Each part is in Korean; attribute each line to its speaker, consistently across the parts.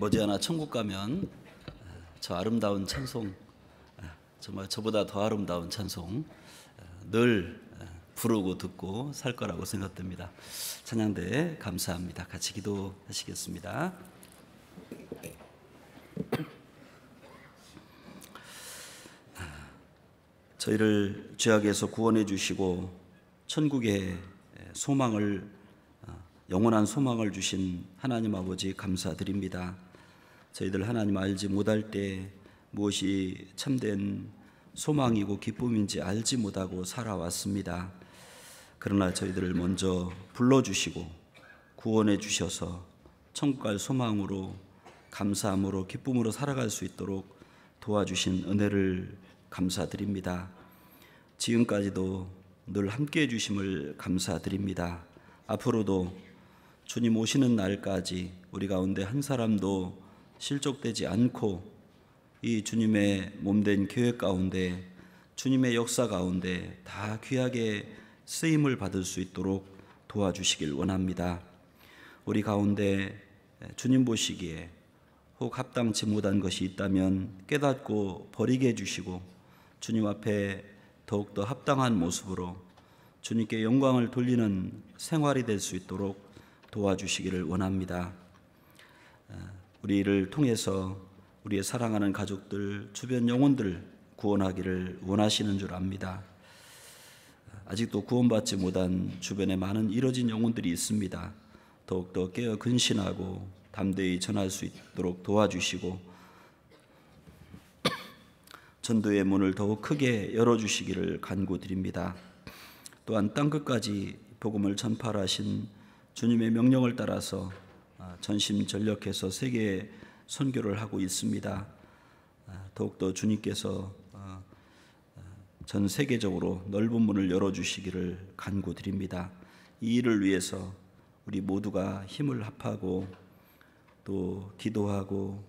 Speaker 1: 머지않아 천국 가면 저 아름다운 찬송, 정말 저보다 더 아름다운 찬송 늘 부르고 듣고 살 거라고 생각됩니다. 찬양대 감사합니다. 같이 기도하시겠습니다. 저희를 죄악에서 구원해 주시고 천국의 소망을, 영원한 소망을 주신 하나님 아버지 감사드립니다. 저희들 하나님 알지 못할 때 무엇이 참된 소망이고 기쁨인지 알지 못하고 살아왔습니다. 그러나 저희들을 먼저 불러주시고 구원해 주셔서 천국 갈 소망으로, 감사함으로, 기쁨으로 살아갈 수 있도록 도와주신 은혜를 감사드립니다. 지금까지도 늘 함께해 주심을 감사드립니다. 앞으로도 주님 오시는 날까지 우리 가운데 한 사람도 실족되지 않고 이 주님의 몸된 교회 가운데, 주님의 역사 가운데 다 귀하게 쓰임을 받을 수 있도록 도와주시길 원합니다. 우리 가운데 주님 보시기에 혹 합당치 못한 것이 있다면 깨닫고 버리게 해주시고 주님 앞에 더욱더 합당한 모습으로 주님께 영광을 돌리는 생활이 될 수 있도록 도와주시기를 원합니다. 우리를 통해서 우리의 사랑하는 가족들, 주변 영혼들 구원하기를 원하시는 줄 압니다. 아직도 구원받지 못한 주변에 많은 잃어진 영혼들이 있습니다. 더욱더 깨어 근신하고 담대히 전할 수 있도록 도와주시고 전도의 문을 더욱 크게 열어주시기를 간구드립니다. 또한 땅끝까지 복음을 전파하신 주님의 명령을 따라서 전심전력해서 세계에 선교를 하고 있습니다. 더욱더 주님께서 전 세계적으로 넓은 문을 열어주시기를 간구드립니다. 이 일을 위해서 우리 모두가 힘을 합하고 또 기도하고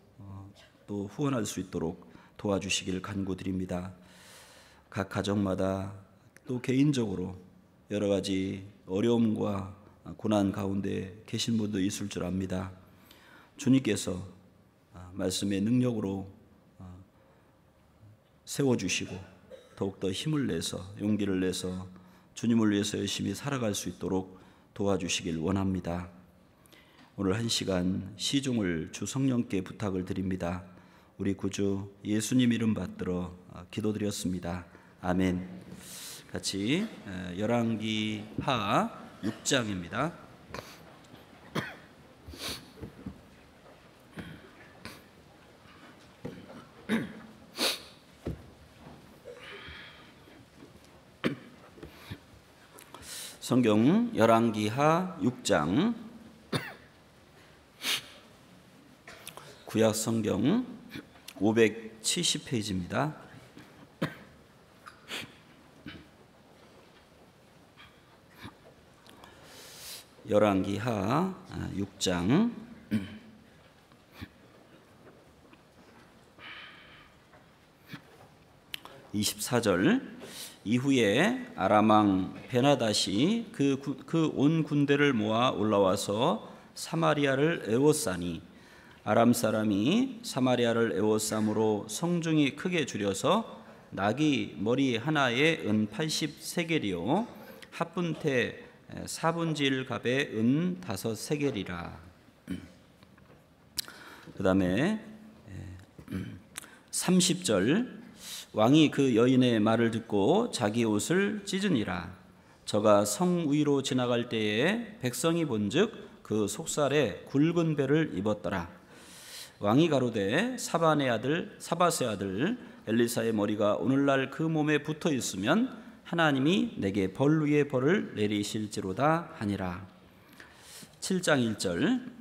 Speaker 1: 또 후원할 수 있도록 도와주시길 간구드립니다. 각 가정마다 또 개인적으로 여러 가지 어려움과 고난 가운데 계신 분도 있을 줄 압니다. 주님께서 말씀의 능력으로 세워주시고 더욱더 힘을 내서, 용기를 내서 주님을 위해서 열심히 살아갈 수 있도록 도와주시길 원합니다. 오늘 한 시간 시중을 주 성령께 부탁을 드립니다. 우리 구주 예수님 이름 받들어 기도드렸습니다. 아멘. 같이 열왕기하 6장입니다. 성경 열왕기하 6장, 구약 성경 570페이지입니다. 열왕기하 6장 24절. 이후에 아람 왕 베나닷이 그 온 군대를 모아 올라와서 사마리아를 에워싸니 아람 사람이 사마리아를 에워싸므로 성중이 크게 줄여서 나귀 머리 하나에 은 80세겔이요 합분태 4분질 갑에 은 5세겔이라. 그 다음에 30절. 왕이 그 여인의 말을 듣고 자기 옷을 찢으니라. 저가 성 위로 지나갈 때에 백성이 본즉 그 속살에 굵은 배를 입었더라. 왕이 가로되 사바스의 아들 엘리사의 머리가 오늘날 그 몸에 붙어 있으면 하나님이 내게 벌 위에 벌을 내리실지로다 하니라. 7장 1절.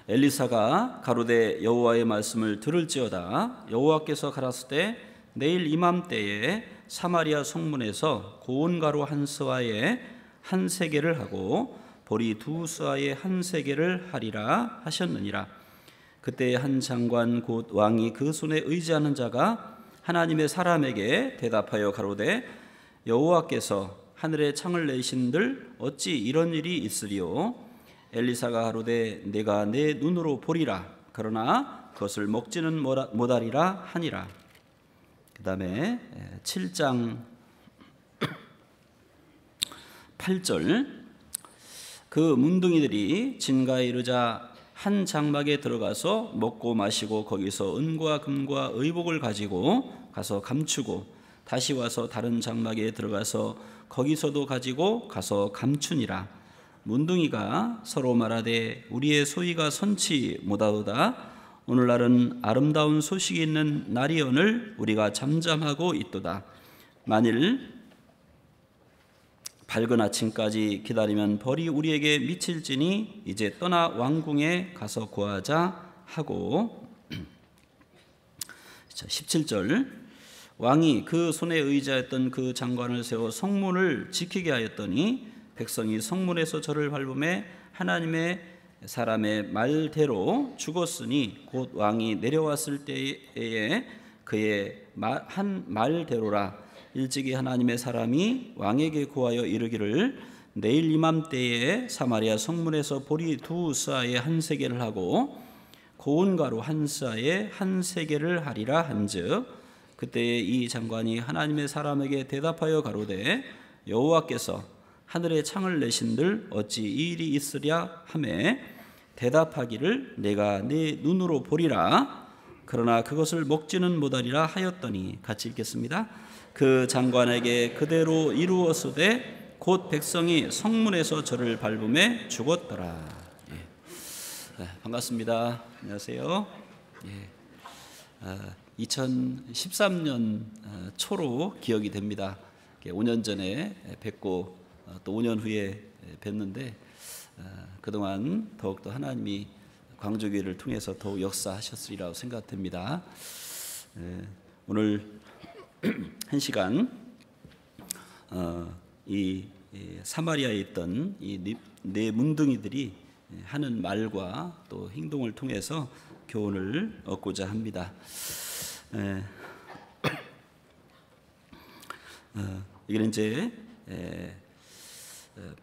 Speaker 1: 엘리사가 가로되 여호와의 말씀을 들을지어다. 여호와께서 가라사대 내일 이맘때에 사마리아 성문에서 고운 가루 한 스와에 한 세겔을 하고 보리 두 스와에 한 세겔을 하리라 하셨느니라. 그때 한 장관 곧 왕이 그 손에 의지하는 자가 하나님의 사람에게 대답하여 가로되 여호와께서 하늘에 창을 내신들 어찌 이런 일이 있으리요. 엘리사가 가로되 내가 내 눈으로 보리라. 그러나 그것을 먹지는 못하리라 하니라. 그 다음에 7장 8절 그 문둥이들이 진가에 이르자 한 장막에 들어가서 먹고 마시고 거기서 은과 금과 의복을 가지고 가서 감추고 다시 와서 다른 장막에 들어가서 거기서도 가지고 가서 감추니라. 문둥이가 서로 말하되 우리의 소위가 선치 못하도다. 오늘날은 아름다운 소식이 있는 날이오늘 우리가 잠잠하고 있도다. 만일 밝은 아침까지 기다리면 벌이 우리에게 미칠지니 이제 떠나 왕궁에 가서 구하자 하고 17절 왕이 그 손에 의지하였던 그 장관을 세워 성문을 지키게 하였더니 백성이 성문에서 저를 밟음에 하나님의 사람의 말대로 죽었으니 곧 왕이 내려왔을 때에 그의 한 말대로라. 일찍이 하나님의 사람이 왕에게 구하여 이르기를 내일 이맘때에 사마리아 성문에서 보리 두 스아에 한 세겔을 하고 고운 가루 한 스아에 한 세겔을 하리라 한즉 그때에 이 장관이 하나님의 사람에게 대답하여 가로되 여호와께서 하늘에 창을 내신들 어찌 이 일이 있으랴 하매 대답하기를 내가 네 눈으로 보리라. 그러나 그것을 먹지는 못하리라 하였더니 같이 읽겠습니다. 그 장관에게 그대로 이루었으되 곧 백성이 성문에서 저를 밟음에 죽었더라. 반갑습니다. 안녕하세요. 2013년 초로 기억이 됩니다. 5년 전에 뵙고 또 5년 후에 뵙는데 그동안 더욱더 하나님이 광주교회를 통해서 더욱 역사하셨으리라고 생각됩니다. 오늘 한 시간 이 사마리아에 있던 이 네 문둥이들이 하는 말과 또 행동을 통해서 교훈을 얻고자 합니다. 이건 이제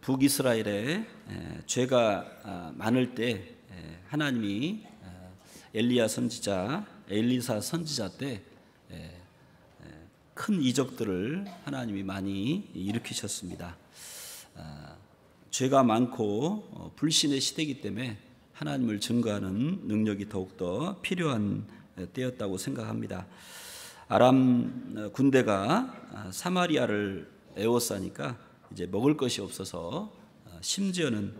Speaker 1: 북이스라엘에 죄가 많을 때 하나님이 엘리사 선지자 때 큰 이적들을 하나님이 많이 일으키셨습니다. 죄가 많고 불신의 시대이기 때문에 하나님을 증거하는 능력이 더욱더 필요한 때였다고 생각합니다. 아람 군대가 사마리아를 에워싸니까 이제 먹을 것이 없어서 심지어는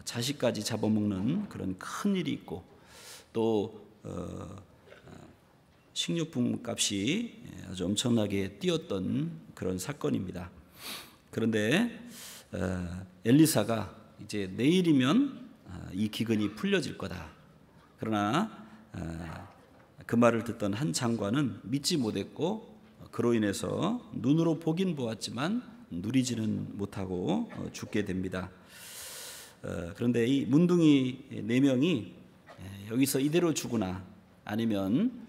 Speaker 1: 자식까지 잡아먹는 그런 큰 일이 있고 또 식료품 값이 아주 엄청나게 뛰었던 그런 사건입니다. 그런데 엘리사가 이제 내일이면 이 기근이 풀려질 거다. 그러나 그 말을 듣던 한 장관은 믿지 못했고 그로 인해서 눈으로 보긴 보았지만 누리지는 못하고 죽게 됩니다. 그런데 이 문둥이 4명이 여기서 이대로 죽으나 아니면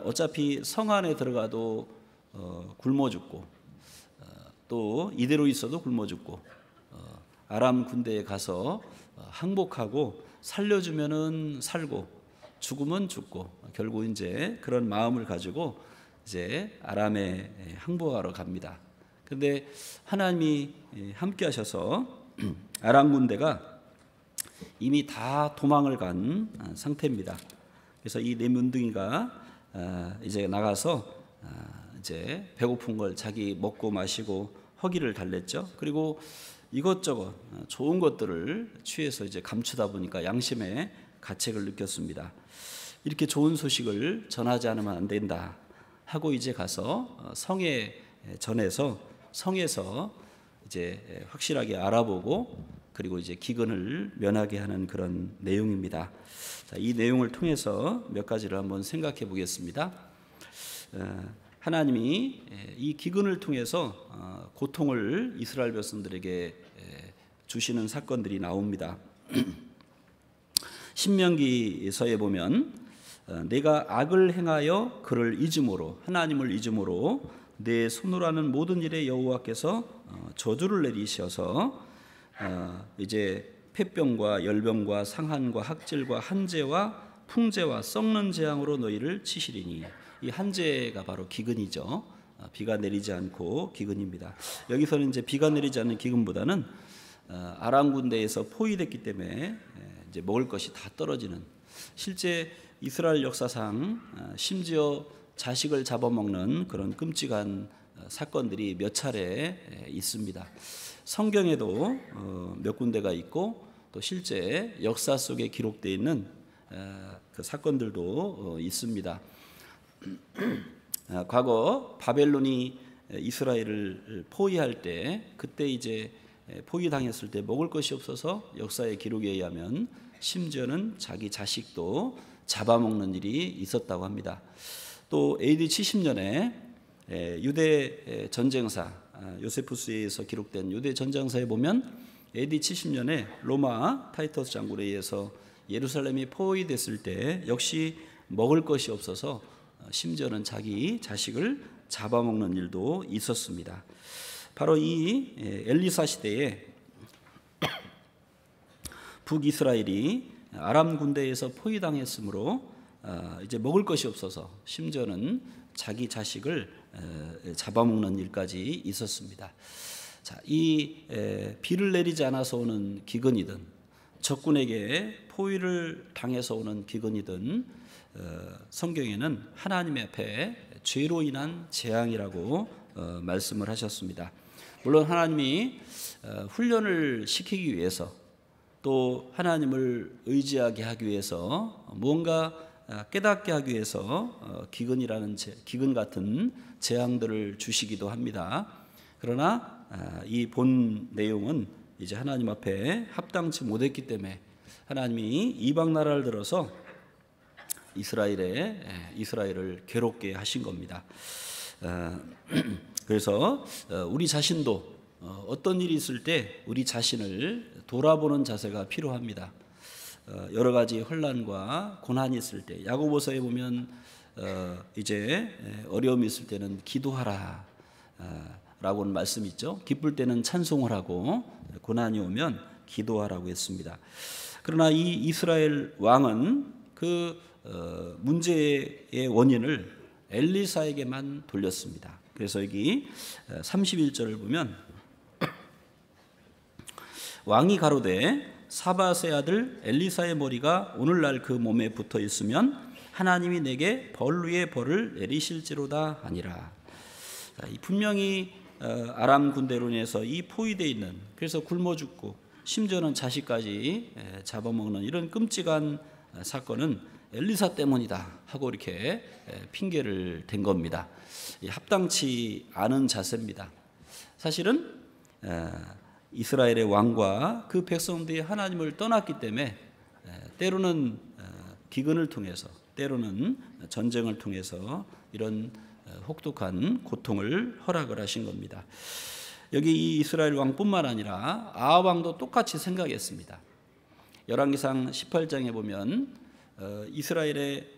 Speaker 1: 어차피 성 안에 들어가도 굶어 죽고 또 이대로 있어도 굶어 죽고 아람 군대에 가서 항복하고 살려주면은 살고 죽으면 죽고 결국 이제 그런 마음을 가지고 이제 아람에 항복하러 갑니다. 그런데 하나님이 함께 하셔서 아람 군대가 이미 다 도망을 간 상태입니다. 그래서 이 네 문둥이가 이제 나가서 이제 배고픈 걸 자기 먹고 마시고 허기를 달랬죠. 그리고 이것저것 좋은 것들을 취해서 이제 감추다 보니까 양심의 가책을 느꼈습니다. 이렇게 좋은 소식을 전하지 않으면 안 된다 하고 이제 가서 성에 전해서 성에서 이제 확실하게 알아보고 그리고 이제 기근을 면하게 하는 그런 내용입니다. 자, 이 내용을 통해서 몇 가지를 한번 생각해 보겠습니다. 하나님이 이 기근을 통해서 고통을 이스라엘 백성들에게 주시는 사건들이 나옵니다. 신명기서에 보면 내가 악을 행하여 그를 잊음으로 하나님을 잊음으로 내 손으로 하는 모든 일에 여호와께서 저주를 내리셔서 이제 폐병과 열병과 상한과 학질과 한재와 풍재와 썩는 재앙으로 너희를 치시리니. 이 한재가 바로 기근이죠. 비가 내리지 않고 기근입니다. 여기서는 이제 비가 내리지 않는 기근보다는 아람 군대에서 포위됐기 때문에 이제 먹을 것이 다 떨어지는, 실제 이스라엘 역사상 심지어 자식을 잡아먹는 그런 끔찍한 사건들이 몇 차례 있습니다. 성경에도 몇 군데가 있고 또 실제 역사 속에 기록되어 있는 그 사건들도 있습니다. 과거 바벨론이 이스라엘을 포위할 때, 그때 이제 포위당했을 때 먹을 것이 없어서 역사의 기록에 의하면 심지어는 자기 자식도 잡아먹는 일이 있었다고 합니다. 또 AD 70년에 유대 전쟁사, 요세푸스에서 기록된 유대 전쟁사에 보면 AD 70년에 로마 타이터스 장군에 의해서 예루살렘이 포위됐을 때 역시 먹을 것이 없어서 심지어는 자기 자식을 잡아먹는 일도 있었습니다. 바로 이 엘리사 시대에 북이스라엘이 아람 군대에서 포위당했으므로 이제 먹을 것이 없어서 심지어는 자기 자식을 잡아먹는 일까지 있었습니다. 자, 이 비를 내리지 않아서 오는 기근이든 적군에게 포위를 당해서 오는 기근이든 성경에는 하나님 앞에 죄로 인한 재앙이라고 말씀을 하셨습니다. 물론 하나님이 훈련을 시키기 위해서 또 하나님을 의지하게 하기 위해서 뭔가 깨닫게 하기 위해서 기근 같은 재앙들을 주시기도 합니다. 그러나 이 본 내용은 이제 하나님 앞에 합당치 못했기 때문에 하나님이 이방 나라를 들어서 이스라엘을 괴롭게 하신 겁니다. 그래서 우리 자신도 어떤 일이 있을 때 우리 자신을 돌아보는 자세가 필요합니다. 여러 가지 혼란과 고난이 있을 때, 야고보서에 보면 이제 어려움이 있을 때는 기도하라 라고는 말씀이 있죠. 기쁠 때는 찬송을 하고 고난이 오면 기도하라고 했습니다. 그러나 이 이스라엘 왕은 그 문제의 원인을 엘리사에게만 돌렸습니다. 그래서 여기 31절을 보면 왕이 가로되 사밧의 아들 엘리사의 머리가 오늘날 그 몸에 붙어 있으면 하나님이 내게 벌 위에 벌을 내리실지로다 하니라. 분명히 아람 군대로 인해서 이 포위되어 있는, 그래서 굶어 죽고 심지어는 자식까지 잡아먹는 이런 끔찍한 사건은 엘리사 때문이다 하고 이렇게 핑계를 댄 겁니다. 합당치 않은 자세입니다. 사실은 이스라엘의 왕과 그 백성들이 하나님을 떠났기 때문에 때로는 기근을 통해서, 때로는 전쟁을 통해서 이런 혹독한 고통을 허락을 하신 겁니다. 여기 이 이스라엘 왕뿐만 아니라 아합 왕도 똑같이 생각했습니다. 열왕기상 18장에 보면 이스라엘의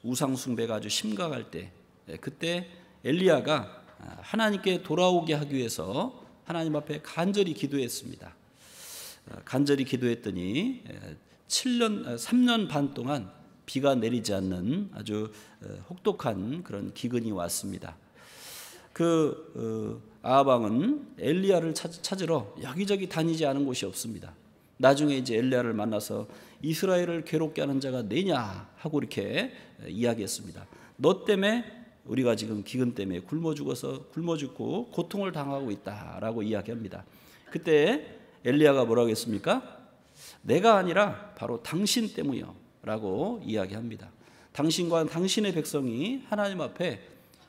Speaker 1: 우상 숭배가 아주 심각할 때, 그때 엘리야가 하나님께 돌아오게 하기 위해서 하나님 앞에 간절히 기도했습니다. 간절히 기도했더니 3년 반 동안 비가 내리지 않는 아주 혹독한 그런 기근이 왔습니다. 아합 왕은 엘리야를 찾으러 여기저기 다니지 않은 곳이 없습니다. 나중에 이제 엘리야를 만나서 이스라엘을 괴롭게 하는 자가 내냐 하고 이렇게 이야기했습니다. 너 때문에 우리가 지금 기근 때문에 굶어 죽고 고통을 당하고 있다라고 이야기합니다. 그때 엘리야가 뭐라고 했습니까? 내가 아니라 바로 당신 때문이요 라고 이야기합니다. 당신과 당신의 백성이 하나님 앞에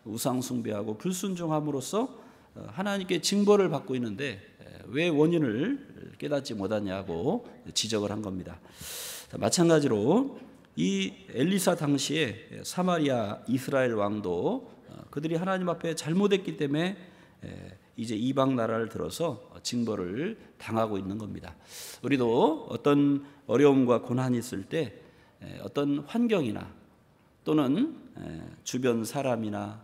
Speaker 1: 우상 숭배하고 불순종함으로써 하나님께 징벌을 받고 있는데 왜 원인을 깨닫지 못하냐고 지적을 한 겁니다. 마찬가지로 이 엘리사 당시에 사마리아 이스라엘 왕도 그들이 하나님 앞에 잘못했기 때문에 이제 이방 나라를 들어서 징벌을 당하고 있는 겁니다. 우리도 어떤 어려움과 고난이 있을 때 어떤 환경이나 또는 주변 사람이나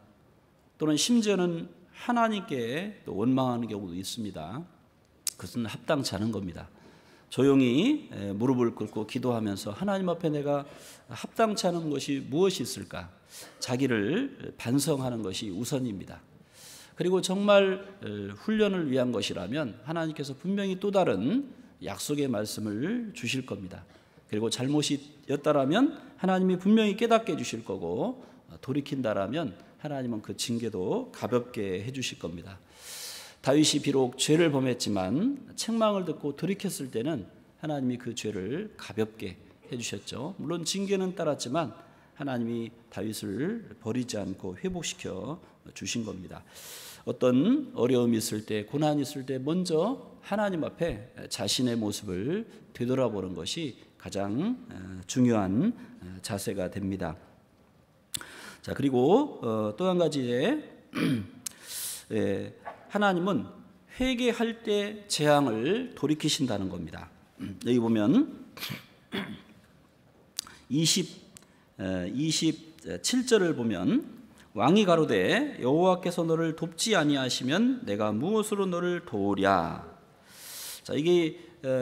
Speaker 1: 또는 심지어는 하나님께 또 원망하는 경우도 있습니다. 그것은 합당치 않은 겁니다. 조용히 무릎을 꿇고 기도하면서 하나님 앞에 내가 합당치 않은 것이 무엇이 있을까? 자기를 반성하는 것이 우선입니다. 그리고 정말 훈련을 위한 것이라면 하나님께서 분명히 또 다른 약속의 말씀을 주실 겁니다. 그리고 잘못이었다라면 하나님이 분명히 깨닫게 해주실 거고, 돌이킨다라면 하나님은 그 징계도 가볍게 해주실 겁니다. 다윗이 비록 죄를 범했지만 책망을 듣고 돌이켰을 때는 하나님이 그 죄를 가볍게 해주셨죠. 물론 징계는 따랐지만 하나님이 다윗을 버리지 않고 회복시켜 주신 겁니다. 어떤 어려움이 있을 때, 고난이 있을 때 먼저 하나님 앞에 자신의 모습을 되돌아보는 것이 가장 중요한 자세가 됩니다. 자, 그리고 또 한 가지 하나님은 회개할 때 재앙을 돌이키신다는 겁니다. 여기 보면 27절을 보면 왕이 가로되 여호와께서 너를 돕지 아니하시면 내가 무엇으로 너를 도우랴. 자, 이게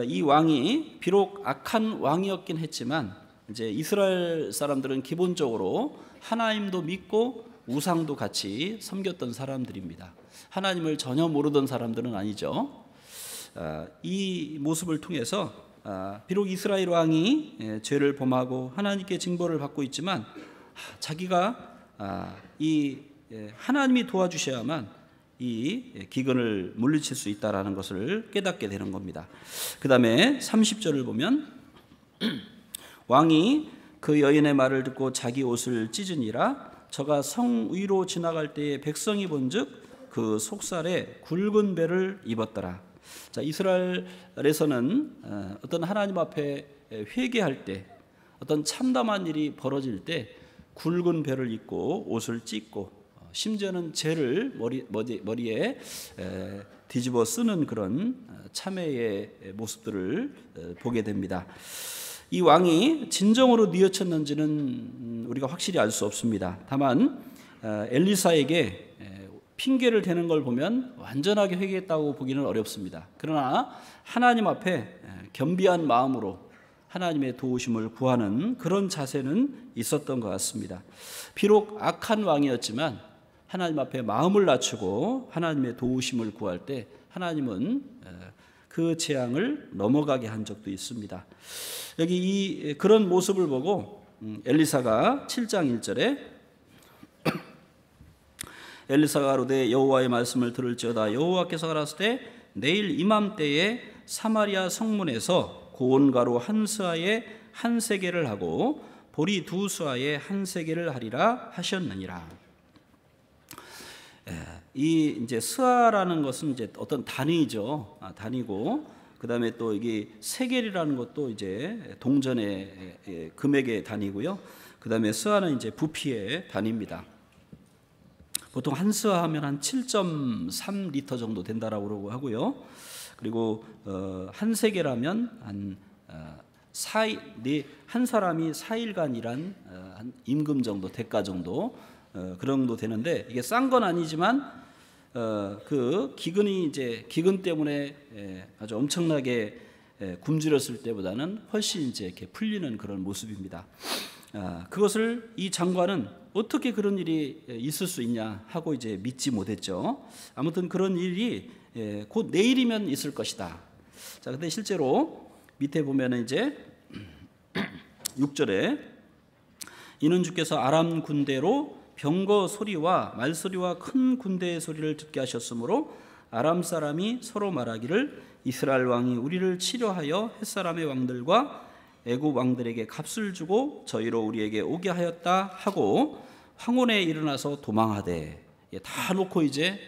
Speaker 1: 이 왕이 비록 악한 왕이었긴 했지만 이제 이스라엘 사람들은 기본적으로 하나님도 믿고 우상도 같이 섬겼던 사람들입니다. 하나님을 전혀 모르던 사람들은 아니죠. 이 모습을 통해서 비록 이스라엘 왕이 죄를 범하고 하나님께 징벌을 받고 있지만 자기가 하나님이 도와주셔야만 이 기근을 물리칠 수 있다라는 것을 깨닫게 되는 겁니다. 그 다음에 30절을 보면 왕이 그 여인의 말을 듣고 자기 옷을 찢으니라. 저가 성 위로 지나갈 때에 백성이 본즉 그 속살에 굵은 배를 입었더라. 자, 이스라엘에서는 어떤 하나님 앞에 회개할 때, 어떤 참담한 일이 벌어질 때 굵은 배를 입고 옷을 찢고 심지어는 재를 머리에 뒤집어 쓰는 그런 참회의 모습들을 보게 됩니다. 이 왕이 진정으로 뉘어쳤는지는 우리가 확실히 알 수 없습니다. 다만 엘리사에게 핑계를 대는 걸 보면 완전하게 회개했다고 보기는 어렵습니다. 그러나 하나님 앞에 겸비한 마음으로 하나님의 도우심을 구하는 그런 자세는 있었던 것 같습니다. 비록 악한 왕이었지만 하나님 앞에 마음을 낮추고 하나님의 도우심을 구할 때 하나님은 그 재앙을 넘어가게 한 적도 있습니다. 여기 그런 모습을 보고 엘리사가 7장 1절에 엘리사가 가로되 여호와의 말씀을 들을지어다. 여호와께서 가라사대 내일 이맘때에 사마리아 성문에서 고온가루 한 스아에 한 세겔을 하고 보리 두 스아에 한 세겔을 하리라 하셨느니라. 이 이제 스아라는 것은 이제 어떤 단위죠. 단위고 그다음에 또 이게 세겔이라는 것도 이제 동전의 금액의 단위고요. 그다음에 스아는 이제 부피의 단위입니다. 보통 한 스아 하면 한 7.3리터 정도 된다라고 하고요. 그리고 한 세겔하면 한 사람이 4일간 일한 한 임금 정도, 대가 정도 그런 정도 되는데 이게 싼 건 아니지만 그 기근 때문에 아주 엄청나게 굶주렸을 때보다는 훨씬 이제 이렇게 풀리는 그런 모습입니다. 그것을 이 장관은 어떻게 그런 일이 있을 수 있냐 하고 이제 믿지 못했죠. 아무튼 그런 일이 곧 내일이면 있을 것이다. 자, 근데 실제로 밑에 보면은 이제 6절에 이는 주께서 아람 군대로 병거 소리와 말소리와 큰 군대의 소리를 듣게 하셨으므로 아람 사람이 서로 말하기를 이스라엘 왕이 우리를 치려하여 햇사람의 왕들과 애굽 왕들에게 값을 주고 저희로 우리에게 오게 하였다 하고 황혼에 일어나서 도망하되 다 놓고 이제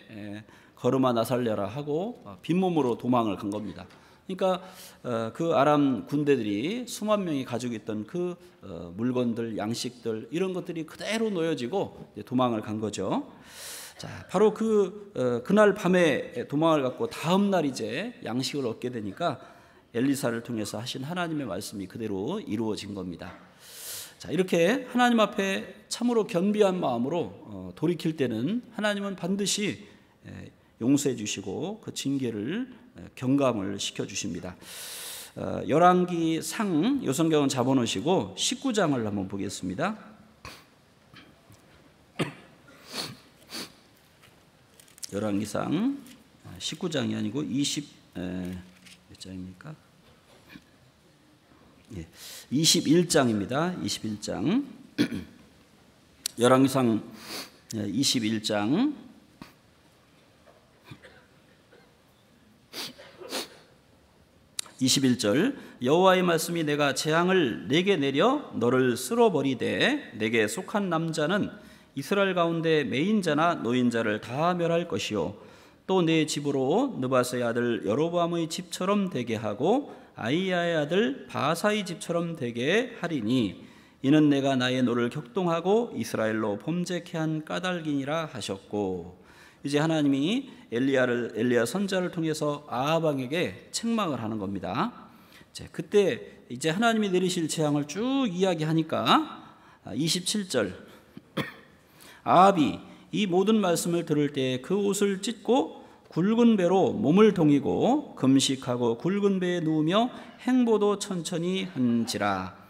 Speaker 1: 걸음아 나살려라 하고 빈몸으로 도망을 간 겁니다. 그러니까 그 아람 군대들이 수만 명이 가지고 있던 그 물건들, 양식들 이런 것들이 그대로 놓여지고 도망을 간 거죠. 자, 바로 그날 밤에 도망을 갔고 다음 날 이제 양식을 얻게 되니까 엘리사를 통해서 하신 하나님의 말씀이 그대로 이루어진 겁니다. 자, 이렇게 하나님 앞에 참으로 겸비한 마음으로 돌이킬 때는 하나님은 반드시 용서해 주시고 그 징계를 경감을 시켜 주십니다. 열왕기상 요 성경은 잡아놓으시고 19장을 한번 보겠습니다. 열왕기상 19장이 아니고 몇 장입니까? 21장입니다. 21장. 열왕기상 21장 21절 여호와의 말씀이 내가 재앙을 내게 내려 너를 쓸어버리되 내게 속한 남자는 이스라엘 가운데 매인자나 노인자를 다 멸할 것이요 또 내 집으로 느바스의 아들 여로보암의 집처럼 되게 하고 아이야의 아들 바사의 집처럼 되게 하리니 이는 내가 나의 노를 격동하고 이스라엘로 범죄케 한 까닭이니라 하셨고, 이제 하나님이 엘리야 선지자를 통해서 아합 왕에게 책망을 하는 겁니다. 그때 이제 하나님이 내리실 재앙을 쭉 이야기하니까 27절 아합이 이 모든 말씀을 들을 때 그 옷을 찢고 굵은 배로 몸을 동이고 금식하고 굵은 배에 누우며 행보도 천천히 한지라.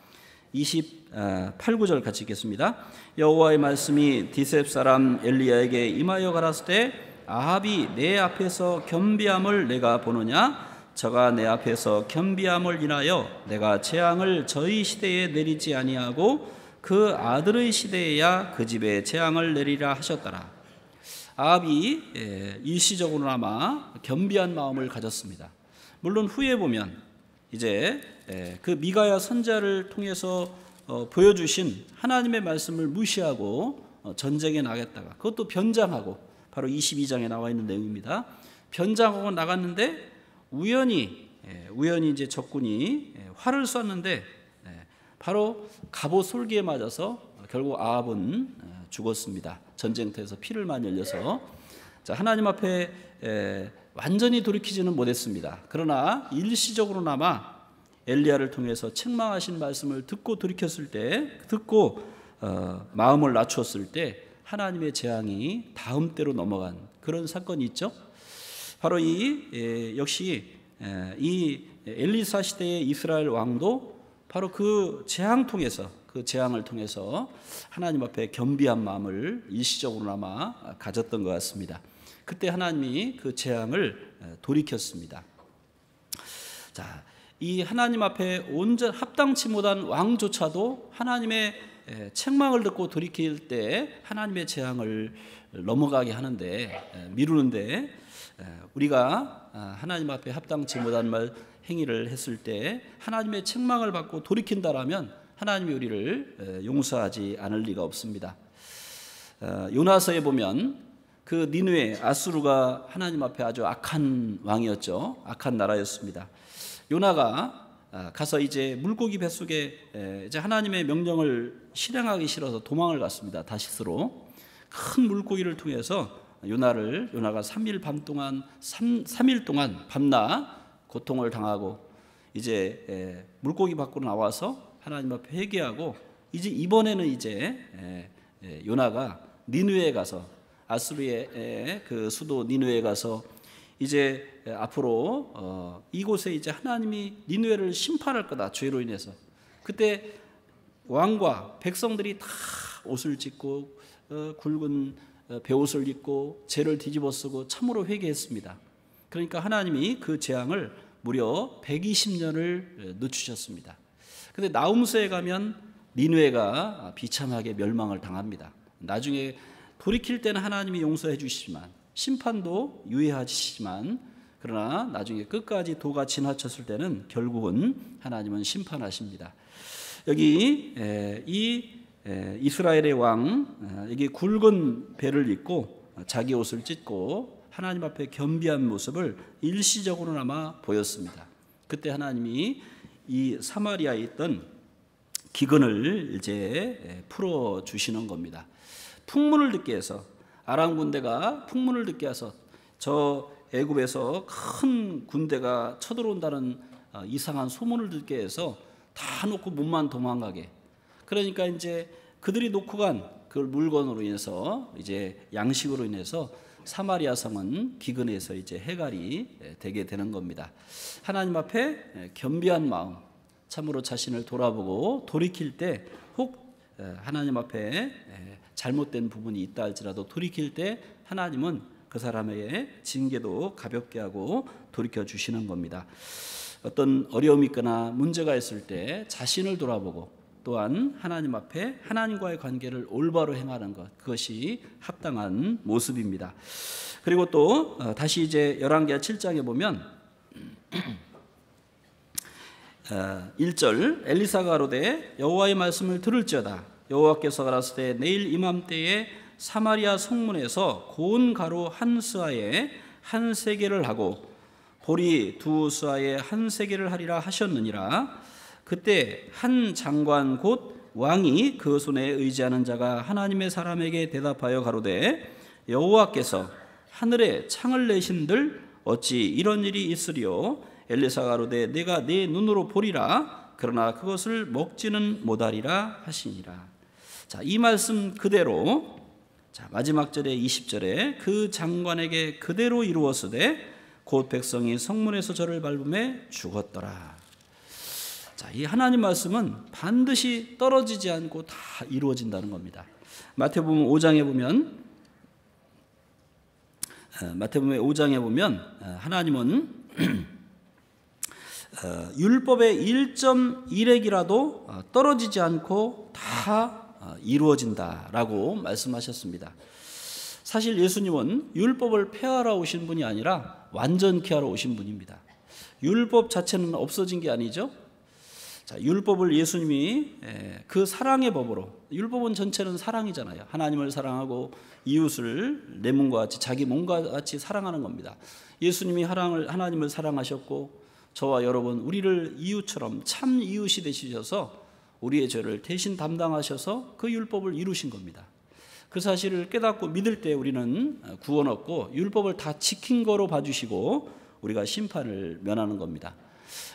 Speaker 1: 28, 9절 같이 읽겠습니다. 여호와의 말씀이 디셉 사람 엘리야에게 임하여 가라사대 때 아합이 내 앞에서 겸비함을 내가 보느냐? 저가 내 앞에서 겸비함을 인하여 내가 재앙을 저희 시대에 내리지 아니하고 그 아들의 시대에야 그 집에 재앙을 내리라 하셨더라. 아합이 일시적으로나마 겸비한 마음을 가졌습니다. 물론 후에 보면 이제 그 미가야 선지자를 통해서 보여주신 하나님의 말씀을 무시하고 전쟁에 나갔다가 그것도 변장하고 바로 22장에 나와 있는 내용입니다. 변장하고 나갔는데 우연히 이제 적군이 활을 쐈는데 바로 갑옷 솔기에 맞아서 결국 아합은 죽었습니다. 전쟁터에서 피를 많이 흘려서. 자, 하나님 앞에 완전히 돌이키지는 못했습니다. 그러나 일시적으로나마 엘리야를 통해서 책망하신 말씀을 듣고 돌이켰을 때, 마음을 낮추었을 때 하나님의 재앙이 다음 때로 넘어간 그런 사건이 있죠. 바로 역시 이 엘리사 시대의 이스라엘 왕도 바로 그 재앙을 통해서 하나님 앞에 겸비한 마음을 일시적으로나마 가졌던 것 같습니다. 그때 하나님이 그 재앙을 돌이켰습니다. 자, 이 하나님 앞에 온전 합당치 못한 왕조차도 하나님의 책망을 듣고 돌이킬 때 하나님의 재앙을 넘어가게 하는데, 미루는데, 우리가 하나님 앞에 합당치 못한 행위를 했을 때 하나님의 책망을 받고 돌이킨다라면 하나님이 우리를 용서하지 않을 리가 없습니다. 요나서에 보면 그 니느웨 아수르가 하나님 앞에 아주 악한 왕이었죠. 악한 나라였습니다. 요나가 가서 이제 물고기 뱃속에 이제 하나님의 명령을 실행하기 싫어서 도망을 갔습니다. 다시스로. 큰 물고기를 통해서 요나가 3일 동안 밤낮 고통을 당하고 이제 물고기 밖으로 나와서 하나님 앞에 회개하고 이제 이번에는 이제 요나가 니느웨에 가서 아수르의 그 수도 니느웨에 가서 이제 앞으로 이곳에 이제 하나님이 니느웨를 심판할 거다, 죄로 인해서. 그때 왕과 백성들이 다 옷을 찢고 굵은 베옷을 입고 죄를 뒤집어 쓰고 참으로 회개했습니다. 그러니까 하나님이 그 재앙을 무려 120년을 늦추셨습니다. 근데 나훔서에 가면 니느웨가 비참하게 멸망을 당합니다. 나중에 돌이킬 때는 하나님이 용서해 주시지만 심판도 유예하시지만 그러나 나중에 끝까지 도가 지나쳤을 때는 결국은 하나님은 심판하십니다. 여기 이스라엘의 왕 여기 굵은 배를 입고 자기 옷을 찢고 하나님 앞에 겸비한 모습을 일시적으로나마 보였습니다. 그때 하나님이 이 사마리아에 있던 기근을 이제 풀어 주시는 겁니다. 풍문을 듣게 해서 아람 군대가 풍문을 듣게 해서 저 애굽에서 큰 군대가 쳐들어온다는 이상한 소문을 듣게 해서 다 놓고 몸만 도망가게. 그러니까 이제 그들이 놓고 간 그 물건으로 인해서 이제 양식으로 인해서 사마리아 성은 기근해서 이제 해갈이 되게 되는 겁니다. 하나님 앞에 겸비한 마음, 참으로 자신을 돌아보고 돌이킬 때 혹 하나님 앞에 잘못된 부분이 있다 할지라도 돌이킬 때 하나님은 그 사람에게 징계도 가볍게 하고 돌이켜 주시는 겁니다. 어떤 어려움이 있거나 문제가 있을 때 자신을 돌아보고 또한 하나님 앞에 하나님과의 관계를 올바로 행하는 것, 그것이 합당한 모습입니다. 그리고 또 다시 이제 열왕기하 7장에 보면 1절 엘리사가 가로되 여호와의 말씀을 들을지어다. 여호와께서 가라사대 내일 이맘때에 사마리아 성문에서 고운 가루 한 스아에 한 세겔을 하고 보리 두 스아에 한 세겔을 하리라 하셨느니라. 그때 한 장관 곧 왕이 그 손에 의지하는 자가 하나님의 사람에게 대답하여 가로되 여호와께서 하늘에 창을 내신들 어찌 이런 일이 있으리요. 엘리사가 가로되 내가 내 눈으로 보리라. 그러나 그것을 먹지는 못하리라 하시니라. 자, 이 말씀 그대로 마지막 절에 20절에 그 장관에게 그대로 이루었으되 곧 백성이 성문에서 저를 밟음에 죽었더라. 자, 이 하나님 말씀은 반드시 떨어지지 않고 다 이루어진다는 겁니다. 마태복음 5장에 보면 하나님은 율법의 1.1핵이라도 떨어지지 않고 다 이루어진다라고 말씀하셨습니다. 사실 예수님은 율법을 폐하러 오신 분이 아니라 완전케 하러 오신 분입니다. 율법 자체는 없어진 게 아니죠. 자, 율법을 예수님이 그 사랑의 법으로, 율법은 전체는 사랑이잖아요. 하나님을 사랑하고 이웃을 내 몸과 같이 자기 몸과 같이 사랑하는 겁니다. 예수님이 하나님을 사랑하셨고 저와 여러분 우리를 이웃처럼 참 이웃이 되시셔서 우리의 죄를 대신 담당하셔서 그 율법을 이루신 겁니다. 그 사실을 깨닫고 믿을 때 우리는 구원 얻고 율법을 다 지킨 거로 봐주시고 우리가 심판을 면하는 겁니다.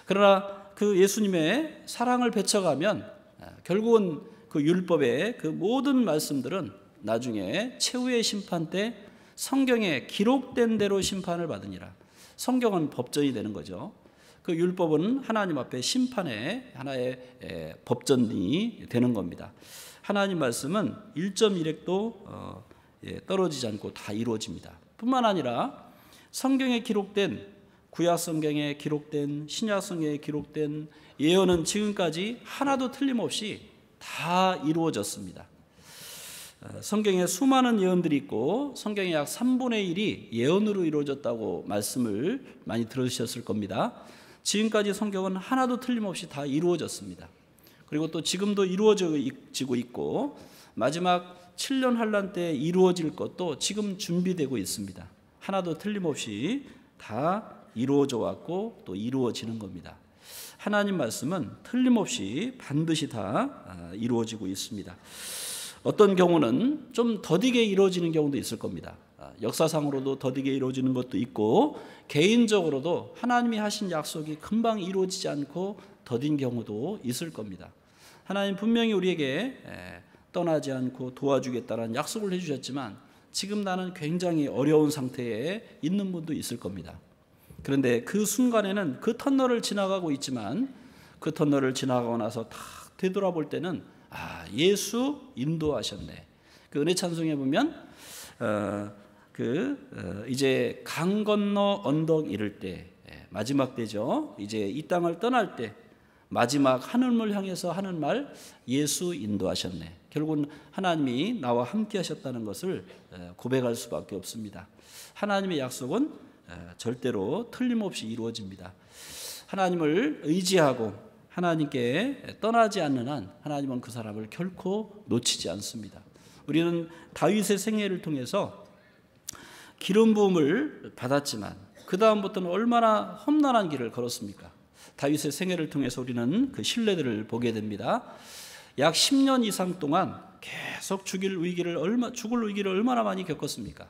Speaker 1: 그러나 그 예수님의 사랑을 베쳐가면 결국은 그 율법의 그 모든 말씀들은 나중에 최후의 심판 때 성경에 기록된 대로 심판을 받으니라. 성경은 법전이 되는 거죠. 그 율법은 하나님 앞에 심판의 하나의 법전이 되는 겁니다. 하나님 말씀은 1.1핵도 떨어지지 않고 다 이루어집니다. 뿐만 아니라 성경에 기록된 구약 성경에 기록된 신약 성경에 기록된 예언은 지금까지 하나도 틀림없이 다 이루어졌습니다. 성경에 수많은 예언들이 있고 성경의 약 3분의 1이 예언으로 이루어졌다고 말씀을 많이 들으셨을 겁니다. 지금까지 성경은 하나도 틀림없이 다 이루어졌습니다. 그리고 또 지금도 이루어지고 있고 마지막 7년 환란 때 이루어질 것도 지금 준비되고 있습니다. 하나도 틀림없이 다 이루어져 왔고 또 이루어지는 겁니다. 하나님 말씀은 틀림없이 반드시 다 이루어지고 있습니다. 어떤 경우는 좀 더디게 이루어지는 경우도 있을 겁니다. 역사상으로도 더디게 이루어지는 것도 있고 개인적으로도 하나님이 하신 약속이 금방 이루어지지 않고 더딘 경우도 있을 겁니다. 하나님 분명히 우리에게 떠나지 않고 도와주겠다는 약속을 해주셨지만 지금 나는 굉장히 어려운 상태에 있는 분도 있을 겁니다. 그런데 그 순간에는 그 터널을 지나가고 있지만 그 터널을 지나가고 나서 다 되돌아볼 때는 예수 인도하셨네. 그 은혜 찬송에 보면 이제 강 건너 언덕 이를 때 마지막 때죠. 이제 이 땅을 떠날 때 마지막 하늘을 향해서 하는 말 예수 인도하셨네. 결국은 하나님이 나와 함께 하셨다는 것을 고백할 수밖에 없습니다. 하나님의 약속은 절대로 틀림없이 이루어집니다. 하나님을 의지하고 하나님께 떠나지 않는 한 하나님은 그 사람을 결코 놓치지 않습니다. 우리는 다윗의 생애를 통해서 기름 부음을 받았지만 그 다음부터는 얼마나 험난한 길을 걸었습니까? 다윗의 생애를 통해서 우리는 그 신뢰들을 보게 됩니다. 약 10년 이상 동안 계속 죽을 위기를 얼마나 많이 겪었습니까?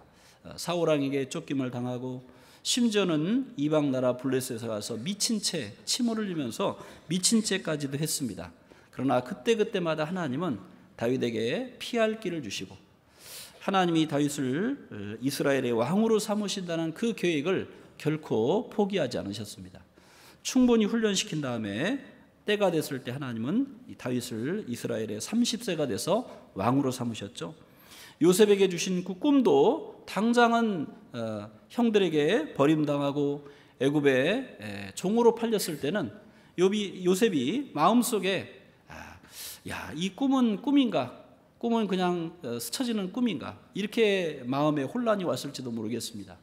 Speaker 1: 사울 왕에게 쫓김을 당하고 심지어는 이방 나라 블레셋에 가서 미친 채 침을 흘리면서 미친 채까지도 했습니다. 그러나 그때마다 하나님은 다윗에게 피할 길을 주시고 하나님이 다윗을 이스라엘의 왕으로 삼으신다는 그 계획을 결코 포기하지 않으셨습니다. 충분히 훈련시킨 다음에 때가 됐을 때 하나님은 다윗을 이스라엘의 30세가 돼서 왕으로 삼으셨죠. 요셉에게 주신 그 꿈도 당장은 형들에게 버림당하고 애굽에 종으로 팔렸을 때는 요셉이 마음속에 이 꿈은 꿈인가? 꿈은 그냥 스쳐지는 꿈인가? 이렇게 마음에 혼란이 왔을지도 모르겠습니다.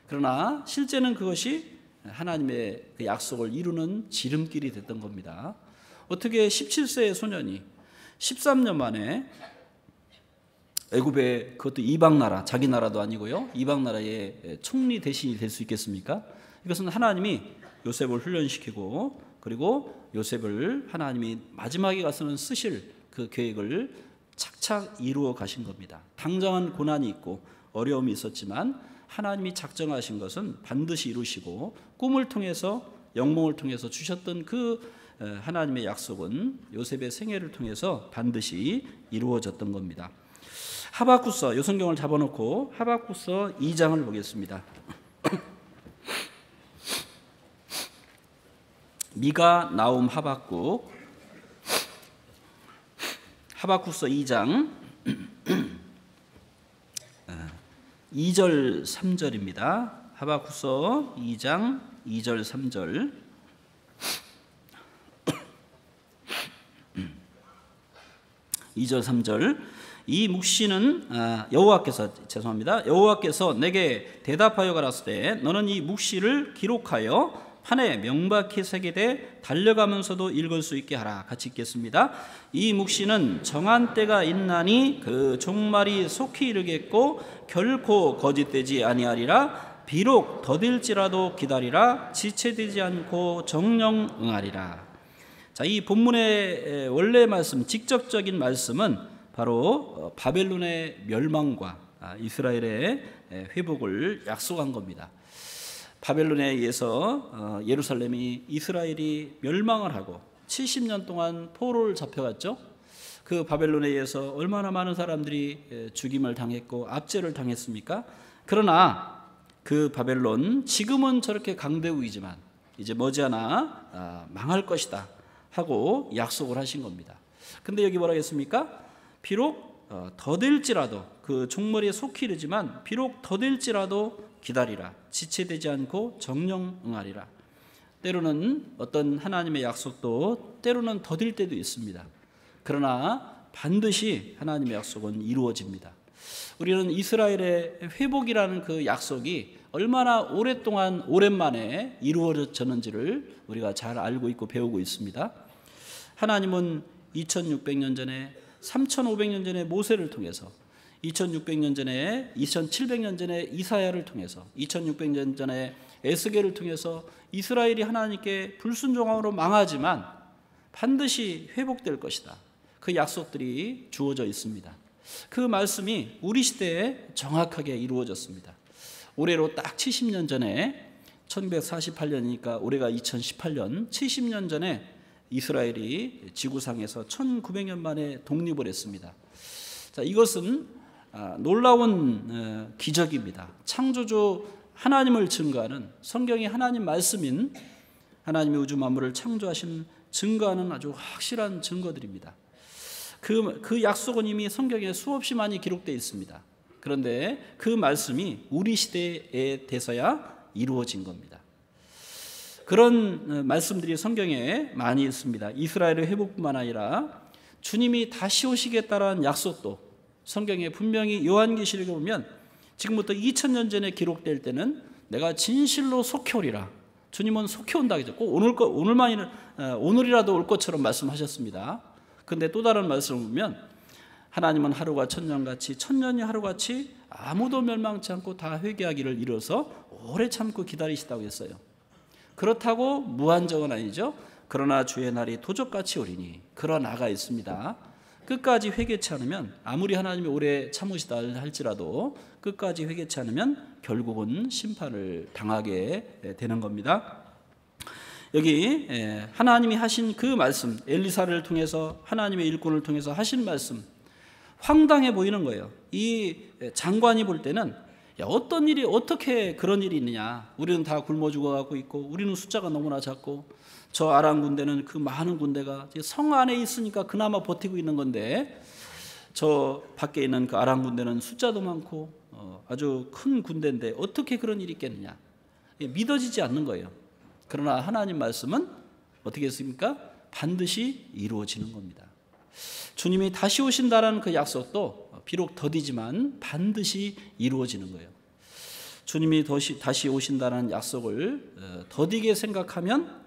Speaker 1: 그러나 실제는 그것이 하나님의 그 약속을 이루는 지름길이 됐던 겁니다. 어떻게 17세의 소년이 13년 만에 애굽의, 그것도 이방 나라, 자기 나라도 아니고요, 이방 나라의 총리 대신이 될 수 있겠습니까? 이것은 하나님이 요셉을 훈련시키고 그리고 요셉을 하나님이 마지막에 가서는 쓰실 그 계획을 착착 이루어 가신 겁니다. 당장은 고난이 있고 어려움이 있었지만 하나님이 작정하신 것은 반드시 이루시고 꿈을 통해서, 영몽을 통해서 주셨던 그 하나님의 약속은 요셉의 생애를 통해서 반드시 이루어졌던 겁니다. 하박국서, 요 성경을 잡아놓고 하박국서 2장을 보겠습니다. 미가, 나움, 하박국. 하박국서 2장 2절 3절입니다. 하박국서 2장 2절 3절. 2절 3절. 이 묵시는 여호와께서 내게 대답하여 가라사대 너는 이 묵시를 기록하여 판에 명박히 새기되 달려가면서도 읽을 수 있게 하라. 같이 읽겠습니다. 이 묵시는 정한 때가 있나니 그 종말이 속히 이르겠고 결코 거짓되지 아니하리라. 비록 더딜지라도 기다리라. 지체되지 않고 정령 응하리라. 자, 이 본문의 원래 말씀, 직접적인 말씀은 바로 바벨론의 멸망과 이스라엘의 회복을 약속한 겁니다. 바벨론에 의해서 예루살렘이, 이스라엘이 멸망을 하고 70년 동안 포로를 잡혀갔죠. 그 바벨론에 의해서 얼마나 많은 사람들이 죽임을 당했고 압제를 당했습니까? 그러나 그 바벨론, 지금은 저렇게 강대국이지만 이제 머지않아 망할 것이다 하고 약속을 하신 겁니다. 근데 여기 뭐라 했습니까? 비록 더딜지라도, 그 종말에 속히 이르지만 비록 더딜지라도 기다리라. 지체되지 않고 정령 응하리라. 때로는 어떤 하나님의 약속도 때로는 더딜 때도 있습니다. 그러나 반드시 하나님의 약속은 이루어집니다. 우리는 이스라엘의 회복이라는 그 약속이 얼마나 오랫동안 오랜만에 이루어졌는지를 우리가 잘 알고 있고 배우고 있습니다. 하나님은 2600년 전에, 3500년 전에 모세를 통해서, 2600년 전에, 2700년 전에 이사야를 통해서, 2600년 전에 에스겔을 통해서 이스라엘이 하나님께 불순종함으로 망하지만 반드시 회복될 것이다. 그 약속들이 주어져 있습니다. 그 말씀이 우리 시대에 정확하게 이루어졌습니다. 올해로 딱 70년 전에, 1948년이니까 올해가 2018년, 70년 전에 이스라엘이 지구상에서 1900년 만에 독립을 했습니다. 자, 이것은 놀라운 기적입니다. 창조주 하나님을 증거하는, 성경이 하나님 말씀인, 하나님의 우주 만물을 창조하신 증거하는 아주 확실한 증거들입니다. 그 약속은 이미 성경에 수없이 많이 기록되어 있습니다. 그런데 그 말씀이 우리 시대에 돼서야 이루어진 겁니다. 그런 말씀들이 성경에 많이 있습니다. 이스라엘의 회복뿐만 아니라 주님이 다시 오시겠다라는 약속도 성경에 분명히 요한계시록에 보면 지금부터 2000년 전에 기록될 때는 내가 진실로 속히 오리라. 주님은 속히 온다 그랬죠. 꼭 오늘이라도 올 것처럼 말씀하셨습니다. 그런데 또 다른 말씀을 보면 하나님은 하루가 천년같이, 천년이 하루같이 아무도 멸망치 않고 다 회개하기를 이뤄서 오래 참고 기다리시다고 했어요. 그렇다고 무한정은 아니죠. 그러나 주의 날이 도적같이 오리니, 그러나가 있습니다. 끝까지 회개치 않으면, 아무리 하나님이 오래 참으시다 할지라도 끝까지 회개치 않으면 결국은 심판을 당하게 되는 겁니다. 여기 하나님이 하신 그 말씀, 엘리사를 통해서, 하나님의 일꾼을 통해서 하신 말씀, 황당해 보이는 거예요. 이 장관이 볼 때는 야, 어떤 일이 어떻게 그런 일이 있느냐. 우리는 다 굶어 죽어가고 있고 우리는 숫자가 너무나 작고 저 아람 군대는 그 많은 군대가 성 안에 있으니까 그나마 버티고 있는 건데 저 밖에 있는 그 아람 군대는 숫자도 많고 아주 큰 군대인데 어떻게 그런 일이 있겠느냐. 믿어지지 않는 거예요. 그러나 하나님 말씀은 어떻게 했습니까? 반드시 이루어지는 겁니다. 주님이 다시 오신다는 그 약속도 비록 더디지만 반드시 이루어지는 거예요. 주님이 다시 오신다는 약속을 더디게 생각하면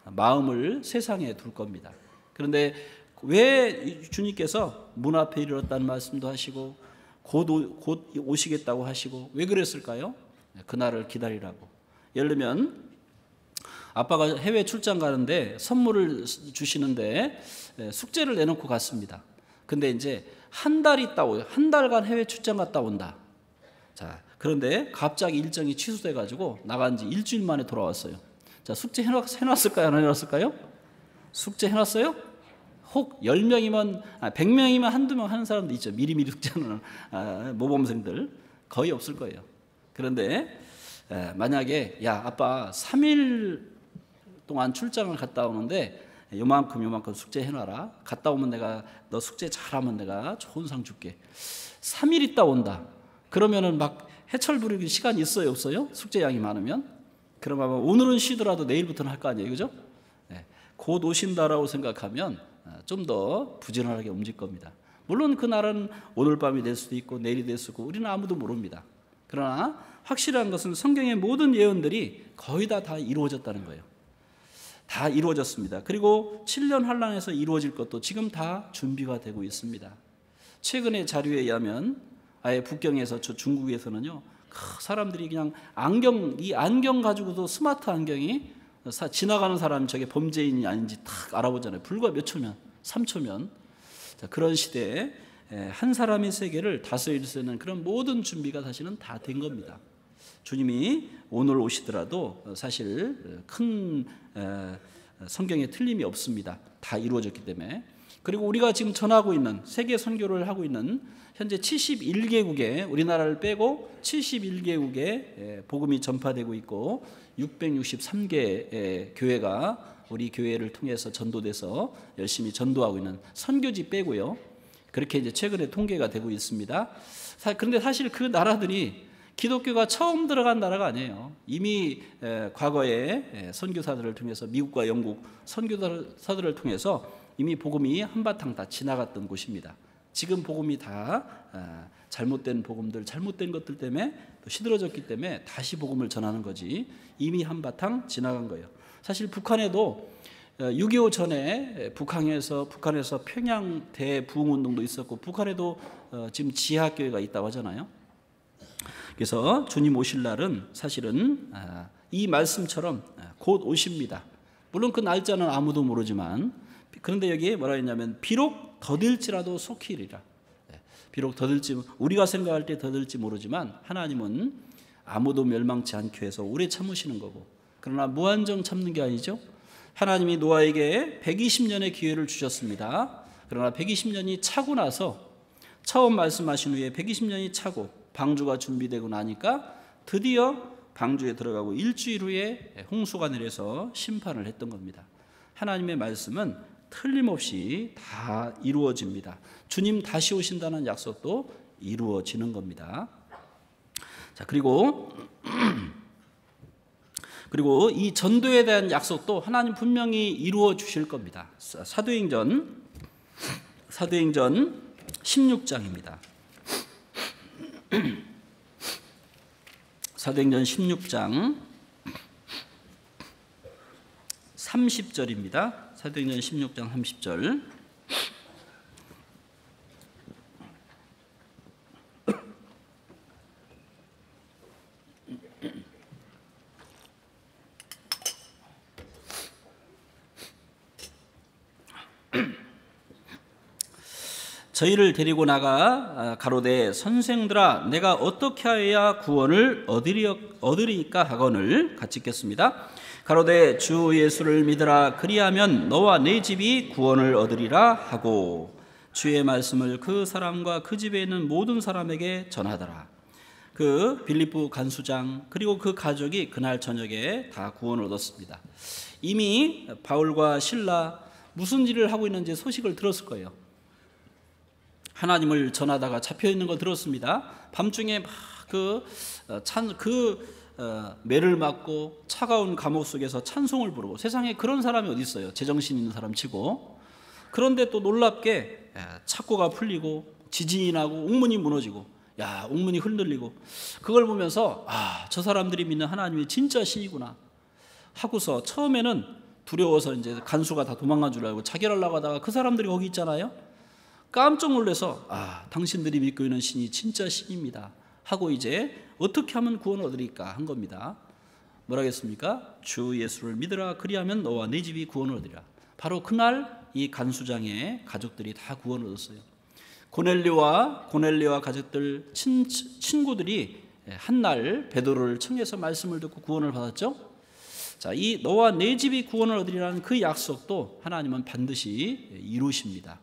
Speaker 1: 마음을 세상에 둘 겁니다. 그런데 왜 주님께서 문 앞에 이르렀다는 말씀도 하시고 곧 오시겠다고 하시고 왜 그랬을까요? 그날을 기다리라고. 예를 들면 아빠가 해외 출장 가는데 선물을 주시는데 숙제를 내놓고 갔습니다. 근데 이제 한 달간 해외 출장 갔다 온다. 자, 그런데 갑자기 일정이 취소돼 가지고 나간 지 일주일 만에 돌아왔어요. 자, 숙제 해놨을까요? 안 해놨을까요? 숙제 해놨어요? 혹 10명이면 100명이면 한두 명 하는 사람도 있죠. 미리미리 숙제하는 모범생들 거의 없을 거예요. 그런데 만약에 야 아빠 3일 동안 출장을 갔다 오는데 요만큼 숙제 해놔라. 갔다 오면 내가 너 숙제 잘하면 내가 좋은 상 줄게. 3일 있다 온다. 그러면은 막 해철 부리기 시간이 있어요 없어요? 숙제 양이 많으면. 그러면 오늘은 쉬더라도 내일부터는 할 거 아니에요, 그죠? 곧 오신다라고 생각하면 좀 더 부지런하게 움직일 겁니다. 물론 그날은 오늘 밤이 될 수도 있고 내일이 될 수도 있고 우리는 아무도 모릅니다. 그러나 확실한 것은 성경의 모든 예언들이 거의 다 이루어졌다는 거예요. 다 이루어졌습니다. 그리고 7년 환란에서 이루어질 것도 지금 다 준비가 되고 있습니다. 최근의 자료에 의하면 아예 북경에서 중국에서는요 사람들이 그냥 이 안경 가지고도 스마트 안경이 지나가는 사람이 저게 범죄인이 아닌지 딱 알아보잖아요. 불과 몇 초면 3초면. 자, 그런 시대에 한 사람의 세계를 다스릴 수 있는 그런 모든 준비가 사실은 다 된 겁니다. 주님이 오늘 오시더라도 사실 큰 성경에 틀림이 없습니다. 다 이루어졌기 때문에. 그리고 우리가 지금 전하고 있는 세계 선교를 하고 있는 현재 71개국에 우리나라를 빼고 71개국에 복음이 전파되고 있고 663개의 교회가 우리 교회를 통해서 전도돼서 열심히 전도하고 있는 선교지 빼고요. 그렇게 이제 최근에 통계가 되고 있습니다. 그런데 사실 그 나라들이 기독교가 처음 들어간 나라가 아니에요. 이미 과거에 선교사들을 통해서 미국과 영국 선교사들을 통해서 이미 복음이 한바탕 다 지나갔던 곳입니다. 지금 복음이 다 잘못된 복음들, 잘못된 것들 때문에 또 시들어졌기 때문에 다시 복음을 전하는 거지 이미 한바탕 지나간 거예요. 사실 북한에도 6.25 전에 북한에서 평양 대부흥운동도 있었고 북한에도 지금 지하교회가 있다고 하잖아요. 그래서 주님 오실 날은 사실은 이 말씀처럼 곧 오십니다. 물론 그 날짜는 아무도 모르지만 그런데 여기에 뭐라 했냐면 비록 더딜지라도 속히 이리라. 비록 더딜지 우리가 생각할 때 더딜지 모르지만 하나님은 아무도 멸망치 않게 해서 오래 참으시는 거고 그러나 무한정 참는 게 아니죠. 하나님이 노아에게 120년의 기회를 주셨습니다. 그러나 120년이 차고 나서 처음 말씀하신 후에 120년이 차고 방주가 준비되고 나니까 드디어 방주에 들어가고 일주일 후에 홍수가 내려서 심판을 했던 겁니다. 하나님의 말씀은 틀림없이 다 이루어집니다. 주님 다시 오신다는 약속도 이루어지는 겁니다. 자, 그리고 이 전도에 대한 약속도 하나님 분명히 이루어 주실 겁니다. 사도행전 16장입니다. 사도행전 16장 30절입니다. 사도행전 16장 30절. 저희를 데리고 나가 가로되 선생들아 내가 어떻게 하여야 구원을 얻으리까 하거늘 같이 읽겠습니다. 가로되 주 예수를 믿으라 그리하면 너와 네 집이 구원을 얻으리라 하고 주의 말씀을 그 사람과 그 집에 있는 모든 사람에게 전하더라. 그 빌립보 간수장 그리고 그 가족이 그날 저녁에 다 구원을 얻었습니다. 이미 바울과 실라 무슨 일을 하고 있는지 소식을 들었을 거예요. 하나님을 전하다가 잡혀있는 걸 들었습니다. 밤중에 막 매를 맞고 차가운 감옥 속에서 찬송을 부르고, 세상에 그런 사람이 어디 있어요? 제정신 있는 사람 치고. 그런데 또 놀랍게 착고가 풀리고 지진이 나고 옥문이 무너지고, 옥문이 흔들리고, 그걸 보면서 저 사람들이 믿는 하나님이 진짜 신이구나 하고서 처음에는 두려워서 이제 간수가 다 도망간 줄 알고 자결하려고 하다가 그 사람들이 거기 있잖아요. 깜짝 놀라서 당신들이 믿고 있는 신이 진짜 신입니다 하고 이제 어떻게 하면 구원을 얻으리까 한 겁니다. 뭐라겠습니까? 주 예수를 믿으라, 그리하면 너와 네 집이 구원을 얻으리라. 바로 그날 이 간수장의 가족들이 다 구원을 얻었어요. 고넬료와 가족들 친구들이 한날 베드로를 청해서 말씀을 듣고 구원을 받았죠. 자, 이 너와 네 집이 구원을 얻으리라는 그 약속도 하나님은 반드시 이루십니다.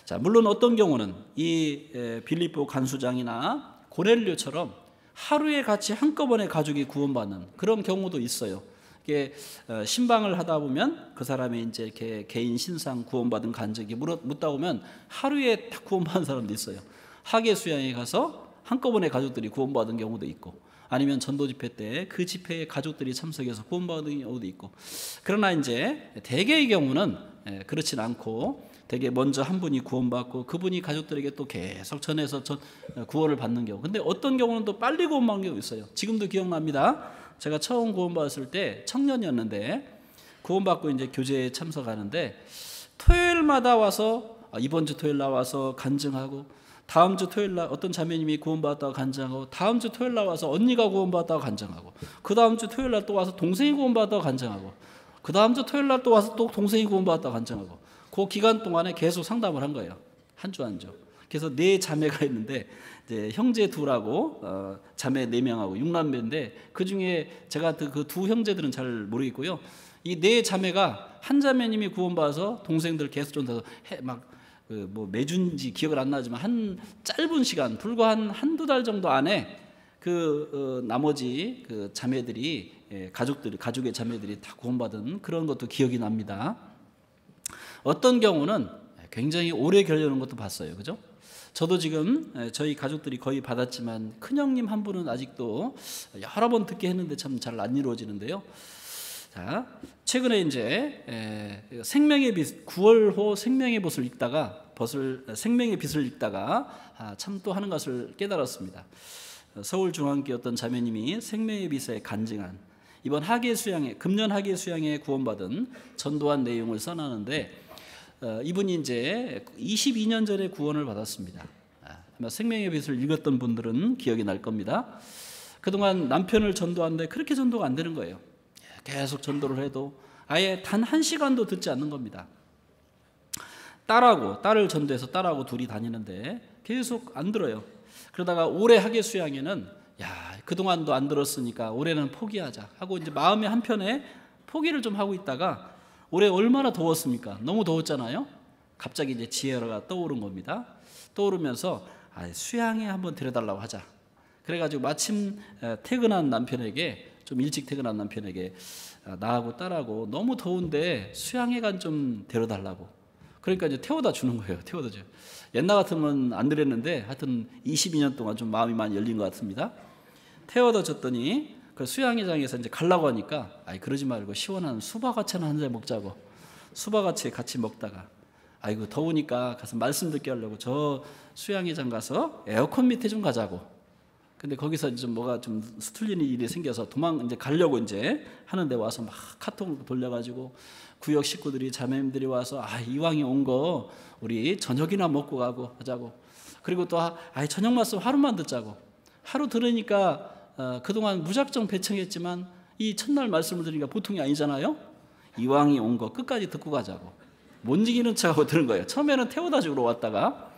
Speaker 1: 자, 물론 어떤 경우는 이 빌립보 간수장이나 고넬료처럼 하루에 같이 한꺼번에 가족이 구원받는 그런 경우도 있어요. 이게 신방을 하다 보면 그 사람이 이제 이렇게 개인 신상 구원받은 간증이 묻다 보면 하루에 다 구원받은 사람도 있어요. 하계 수양에 가서 한꺼번에 가족들이 구원받은 경우도 있고, 아니면 전도 집회 때 그 집회에 가족들이 참석해서 구원받은 경우도 있고. 그러나 이제 대개의 경우는 그렇진 않고, 되게 먼저 한 분이 구원받고 그분이 가족들에게 또 계속 전해서 구원을 받는 경우. 근데 어떤 경우는 또 빨리 구원받는 경우 있어요. 지금도 기억납니다. 제가 처음 구원받았을 때 청년이었는데 구원받고 이제 교제에 참석하는데 토요일마다 와서 이번 주 토요일 나와서 간증하고, 다음 주 토요일 날 어떤 자매님이 구원받았다고 간증하고, 다음 주 토요일 날 와서 언니가 구원받았다고 간증하고, 그 다음 주 토요일 날 또 와서 동생이 구원받았다고 간증하고, 그 다음 주 토요일 날 또 와서 또 동생이 구원받았다고 간증하고, 그 기간 동안에 계속 상담을 한 거예요. 한 주 한 주. 그래서 4자매가 있는데 이제 형제 2하고 자매 4명하고 6남매인데, 그 중에 제가 그 2 형제들은 잘 모르겠고요. 이 4자매가 한 자매님이 구원받아서 동생들 계속 전해서 뭐 매주인지 기억을 안 나지만 한 짧은 시간, 불과 한두 달 정도 안에 나머지 그 자매들이, 가족의 자매들이 다 구원받은 그런 것도 기억이 납니다. 어떤 경우는 굉장히 오래 걸리는 것도 봤어요. 그죠? 저도 지금 저희 가족들이 거의 받았지만 큰형님 한 분은 아직도 여러 번 듣게 했는데 참 잘 안 이루어지는데요. 자, 최근에 이제 생명의 빛, 9월호 생명의 빛을 읽다가 참 또 하는 것을 깨달았습니다. 서울중앙교 어떤 자매님이 생명의 빛에 간증한 이번 금년 하계 수양에 구원받은 전도한 내용을 써놨는데, 이분이 이제 22년 전에 구원을 받았습니다. 아마 생명의 빛을 읽었던 분들은 기억이 날 겁니다. 그동안 남편을 전도하는데 그렇게 전도가 안 되는 거예요. 계속 전도를 해도 아예 단 1시간도 듣지 않는 겁니다. 딸을 전도해서 딸하고 둘이 다니는데 계속 안 들어요. 그러다가 올해 하계 수양에는 그동안도 안 들었으니까 올해는 포기하자 하고 이제 마음의 한편에 포기를 좀 하고 있다가, 올해 얼마나 더웠습니까? 너무 더웠잖아요. 갑자기 이제 지혜가 떠오른 겁니다. 떠오르면서 수양에 한번 데려달라고 하자. 그래가지고 마침 퇴근한 남편에게, 좀 일찍 퇴근한 남편에게 나하고 딸하고 너무 더운데 수양회관 좀 데려달라고. 그러니까 이제 태워다 주는 거예요. 태워다 줘요. 옛날 같으면 안 그랬는데 하여튼 22년 동안 좀 마음이 많이 열린 것 같습니다. 태워다 줬더니 그 수양회장에서 이제 가려고 하니까 그러지 말고 시원한 수박아채나 한 잔 먹자고. 수박아채 같이 먹다가 아이고 더우니까 가서 말씀 듣게 하려고 저 수양회장 가서 에어컨 밑에 좀 가자고. 근데 거기서 이제 뭐가 좀 수틀리는 일이 생겨서 이제 가려고 이제 하는데 와서 막 카톡을 돌려가지고 구역 식구들이, 자매님들이 와서 이왕이 온 거 우리 저녁이나 먹고 가고 하자고. 그리고 또 저녁 말씀 하루만 듣자고. 하루 들으니까 그동안 무작정 배청했지만 이 첫날 말씀을 들으니까 보통이 아니잖아요. 이왕이 온 거 끝까지 듣고 가자고. 못 이기는 척하고 들은 거예요. 처음에는 태워다 주러 왔다가,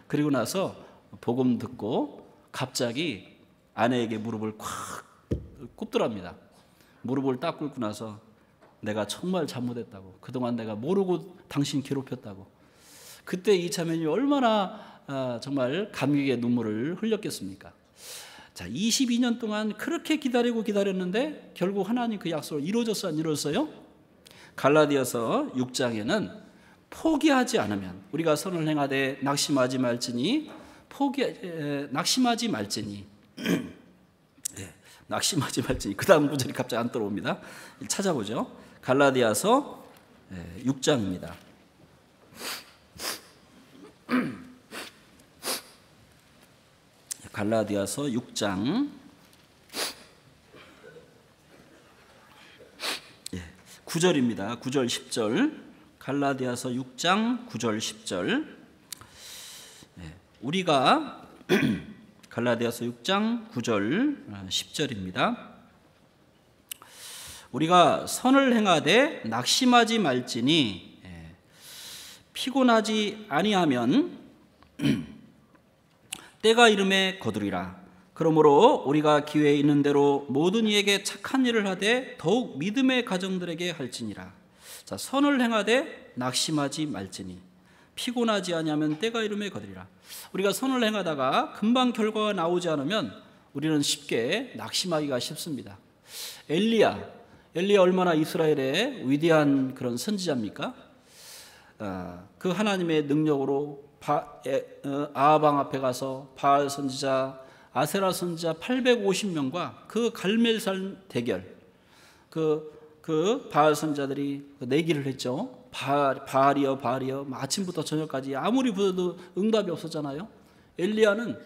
Speaker 1: 그리고 나서 복음 듣고 갑자기 아내에게 무릎을 콱 꿇더랍니다. 무릎을 딱 꿇고 나서 내가 정말 잘못했다고, 그동안 내가 모르고 당신 괴롭혔다고. 그때 이 자매님이 얼마나 정말 감격의 눈물을 흘렸겠습니까? 자, 22년 동안 그렇게 기다리고 기다렸는데 결국 하나님 그 약속을 이루어졌어, 안 이루어졌어요? 갈라디아서 6장에는 포기하지 않으면 우리가 선을 행하되 낙심하지 말지니 낙심하지 말지니 네, 낙심하지 말지니 그 다음 구절이 갑자기 안 들어옵니다. 찾아보죠. 갈라디아서 6장입니다. 갈라디아서 6장 9절입니다. 9절 10절. 갈라디아서 6장 9절 10절. 우리가 갈라디아서 6장 9절 10절입니다. 우리가 선을 행하되 낙심하지 말지니 피곤하지 아니하면 때가 이름에 거두리라. 그러므로 우리가 기회 있는 대로 모든 이에게 착한 일을 하되 더욱 믿음의 가정들에게 할지니라. 자, 선을 행하되 낙심하지 말지니 피곤하지 아니하면 때가 이름에 거두리라. 우리가 선을 행하다가 금방 결과가 나오지 않으면 우리는 쉽게 낙심하기가 쉽습니다. 엘리야 얼마나 이스라엘의 위대한 그런 선지자입니까? 그 하나님의 능력으로 아하방 앞에 가서 바알 선지자, 아세라 선지자 850명과 그 갈멜살 대결, 그 바알 선지자들이 내기를 했죠. 바알이여 아침부터 저녁까지 아무리 부어도 응답이 없었잖아요. 엘리야는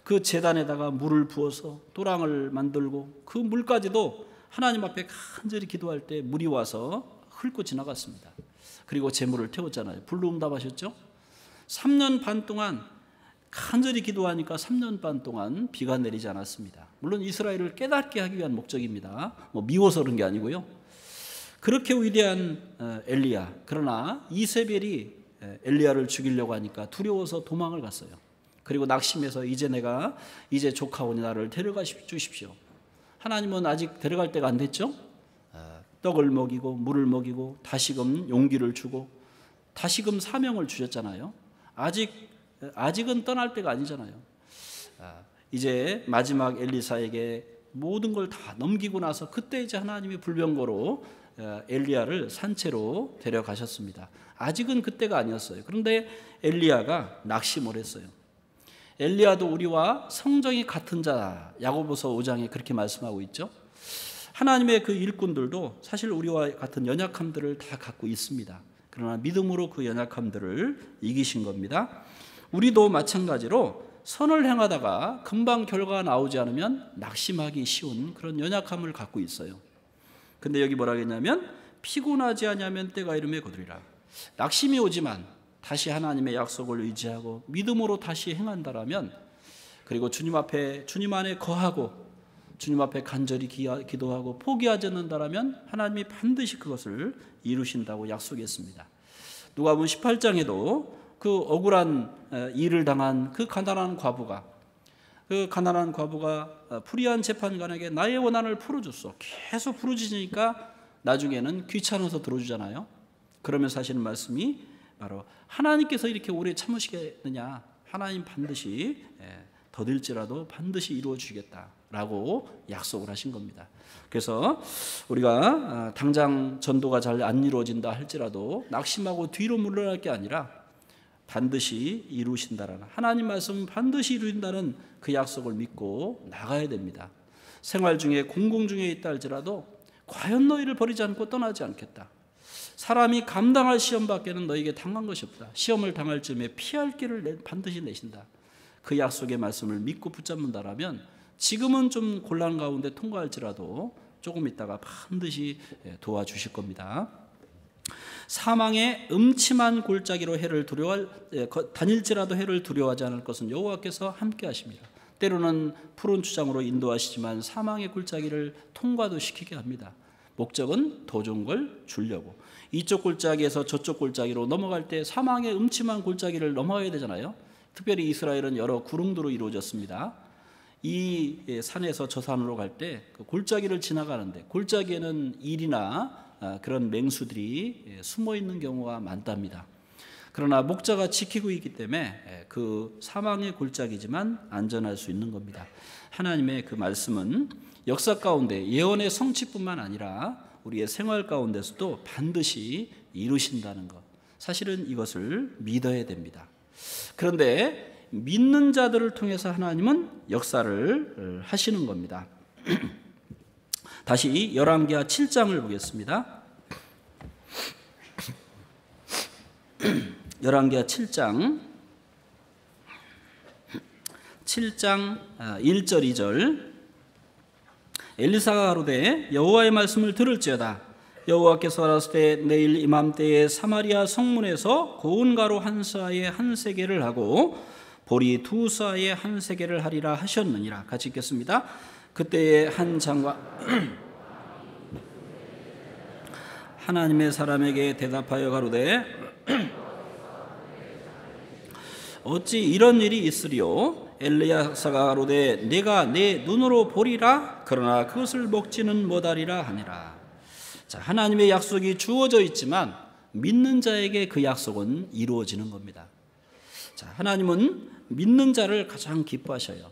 Speaker 1: 그 제단에다가 물을 부어서 또랑을 만들고 그 물까지도 하나님 앞에 간절히 기도할 때 물이 와서 훑고 지나갔습니다. 그리고 제물을 태웠잖아요. 불로 응답하셨죠. 3년 반 동안 간절히 기도하니까 3년 반 동안 비가 내리지 않았습니다. 물론 이스라엘을 깨닫게 하기 위한 목적입니다. 미워서 그런 게 아니고요. 그렇게 위대한 엘리야, 그러나 이세벨이 엘리야를 죽이려고 하니까 두려워서 도망을 갔어요. 그리고 낙심해서 이제 조카오니 나를 데려가 주십시오. 하나님은 아직 데려갈 때가 안 됐죠. 떡을 먹이고 물을 먹이고 다시금 용기를 주고 다시금 사명을 주셨잖아요. 아직은 떠날 때가 아니잖아요. 이제 마지막 엘리사에게 모든 걸 다 넘기고 나서 그때 이제 하나님이 불병거로 엘리야를 산채로 데려가셨습니다. 아직은 그때가 아니었어요. 그런데 엘리야가 낙심을 했어요. 엘리야도 우리와 성정이 같은 자, 야고보서 5장에 그렇게 말씀하고 있죠. 하나님의 그 일꾼들도 사실 우리와 같은 연약함들을 다 갖고 있습니다. 그러나 믿음으로 그 연약함들을 이기신 겁니다. 우리도 마찬가지로 선을 행하다가 금방 결과가 나오지 않으면 낙심하기 쉬운 그런 연약함을 갖고 있어요. 근데 여기 뭐라 했냐면 피곤하지 아니하면 때가 이름에 거두리라. 낙심이 오지만 다시 하나님의 약속을 의지하고 믿음으로 다시 행한다라면, 그리고 주님 안에 거하고 주님 앞에 간절히 기도하고 포기하지 않는다라면 하나님이 반드시 그것을 이루신다고 약속했습니다. 누가복음 18장에도 그 억울한 일을 당한 그 가난한 과부가 불의한 재판관에게 나의 원한을 풀어줬어. 계속 부르짖으니까 나중에는 귀찮아서 들어주잖아요. 그러면서 하시는 말씀이 바로 하나님께서 이렇게 오래 참으시겠느냐, 하나님 반드시 더딜지라도 반드시 이루어 주시겠다라고 약속을 하신 겁니다. 그래서 우리가 당장 전도가 잘 안 이루어진다 할지라도 낙심하고 뒤로 물러날 게 아니라 반드시 이루신다라는, 하나님 말씀은 반드시 이루신다는 그 약속을 믿고 나가야 됩니다. 생활 중에 공공 중에 있다 할지라도 과연 너희를 버리지 않고 떠나지 않겠다. 사람이 감당할 시험 밖에는 너에게 당한 것이 없다. 시험을 당할 즈음에 피할 길을 반드시 내신다. 그 약속의 말씀을 믿고 붙잡는다라면 지금은 좀 곤란 가운데 통과할지라도 조금 있다가 반드시 도와주실 겁니다. 사망의 음침한 골짜기로 다닐지라도 해를 두려워하지 않을 것은 여호와께서 함께 하십니다. 때로는 푸른 추장으로 인도하시지만 사망의 골짜기를 통과도 시키게 합니다. 목적은 더 좋은 걸 주려고. 이쪽 골짜기에서 저쪽 골짜기로 넘어갈 때 사망의 음침한 골짜기를 넘어가야 되잖아요. 특별히 이스라엘은 여러 구릉도로 이루어졌습니다. 이 산에서 저 산으로 갈 때 그 골짜기를 지나가는데 골짜기에는 일이나 그런 맹수들이 숨어 있는 경우가 많답니다. 그러나 목자가 지키고 있기 때문에 그 사망의 골짜기지만 안전할 수 있는 겁니다. 하나님의 그 말씀은 역사 가운데 예언의 성취뿐만 아니라 우리의 생활 가운데서도 반드시 이루신다는 것, 사실은 이것을 믿어야 됩니다. 그런데 믿는 자들을 통해서 하나님은 역사를 하시는 겁니다. 다시 열왕기하 7장을 보겠습니다. 열왕기하 7장 1절 2절 엘리사가 가로되 여호와의 말씀을 들을지어다. 여호와께서 가라사대 내일 이맘때에 사마리아 성문에서 고운 가루 한 사에 한 세겔을 하고 보리 두 사에 한 세겔을 하리라 하셨느니라. 같이 읽겠습니다. 그때에 한 장관 하나님의 사람에게 대답하여 가로되 어찌 이런 일이 있으리요? 엘리야사가 가로되 내가 내 눈으로 보리라. 그러나 그것을 먹지는 못하리라 하니라. 자, 하나님의 약속이 주어져 있지만 믿는 자에게 그 약속은 이루어지는 겁니다. 자, 하나님은 믿는 자를 가장 기뻐하셔요.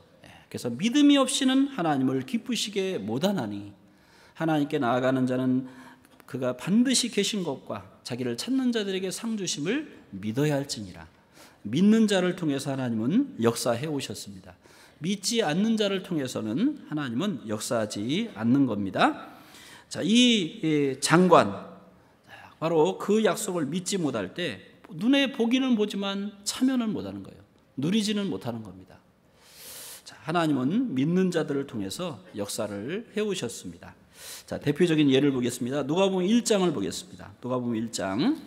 Speaker 1: 그래서 믿음이 없이는 하나님을 기쁘시게 못하나니 하나님께 나아가는 자는 그가 반드시 계신 것과 자기를 찾는 자들에게 상 주심을 믿어야 할지니라. 믿는 자를 통해서 하나님은 역사해 오셨습니다. 믿지 않는 자를 통해서는 하나님은 역사하지 않는 겁니다. 자, 이 장관 바로 그 약속을 믿지 못할 때 눈에 보기는 보지만 참여는 못하는 거예요. 누리지는 못하는 겁니다. 자, 하나님은 믿는 자들을 통해서 역사를 해오셨습니다. 자, 대표적인 예를 보겠습니다. 누가복음 1장을 보겠습니다. 누가복음 1장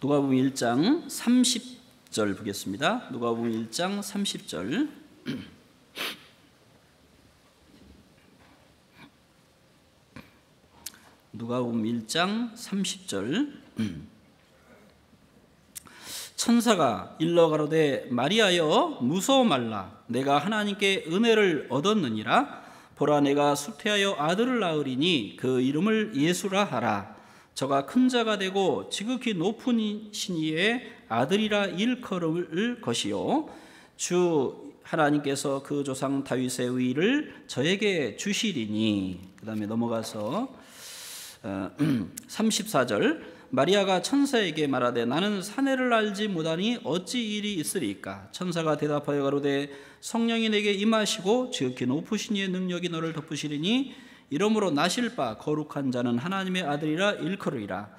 Speaker 1: 누가복음 1장 30절 보겠습니다. 누가복음 1장 30절 누가복음 1장 30절 천사가 일러 가로되 마리아여 무서워 말라. 내가 하나님께 은혜를 얻었느니라. 보라 내가 수태하여 아들을 낳으리니 그 이름을 예수라 하라. 저가 큰 자가 되고 지극히 높은 신이의 아들이라 일컬을 것이요 주 하나님께서 그 조상 다윗의 의를 저에게 주시리니. 그 다음에 넘어가서 34절 마리아가 천사에게 말하되 나는 사내를 알지 못하니 어찌 일이 있으리까. 천사가 대답하여 가로되 성령이 내게 임하시고 지극히 높으신 이의 능력이 너를 덮으시리니 이러므로 나실 바 거룩한 자는 하나님의 아들이라 일컬으리라.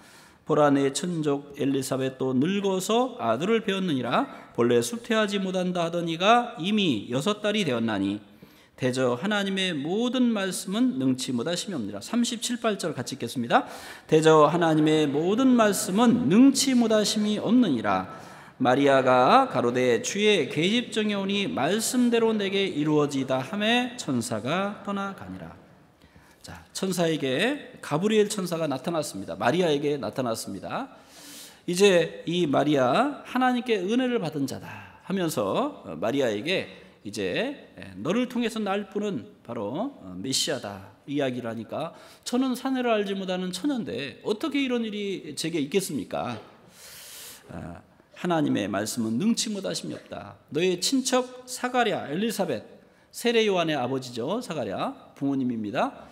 Speaker 1: 보라 내 천족 엘리사벳도 늙어서 아들을 배웠느니라. 본래 수태하지 못한다 하던 이가 이미 6달이 되었나니 대저 하나님의 모든 말씀은 능치 못하심이 없느니라. 37, 8절 같이 읽겠습니다. 대저 하나님의 모든 말씀은 능치 못하심이 없느니라. 마리아가 가로되 주의 계집정에 오니 말씀대로 내게 이루어지다 하매 천사가 떠나가니라. 자, 천사에게 가브리엘 천사가 나타났습니다. 마리아에게 나타났습니다. 이제 이 마리아 하나님께 은혜를 받은 자다 하면서 마리아에게 이제 너를 통해서 날 분은 바로 메시아다 이야기를 하니까 저는 사내를 알지 못하는 처녀인데 어떻게 이런 일이 제게 있겠습니까? 하나님의 말씀은 능치 못하심이 없다. 너의 친척 사가랴 엘리사벳 세례 요한의 아버지죠. 사가랴 부모님입니다.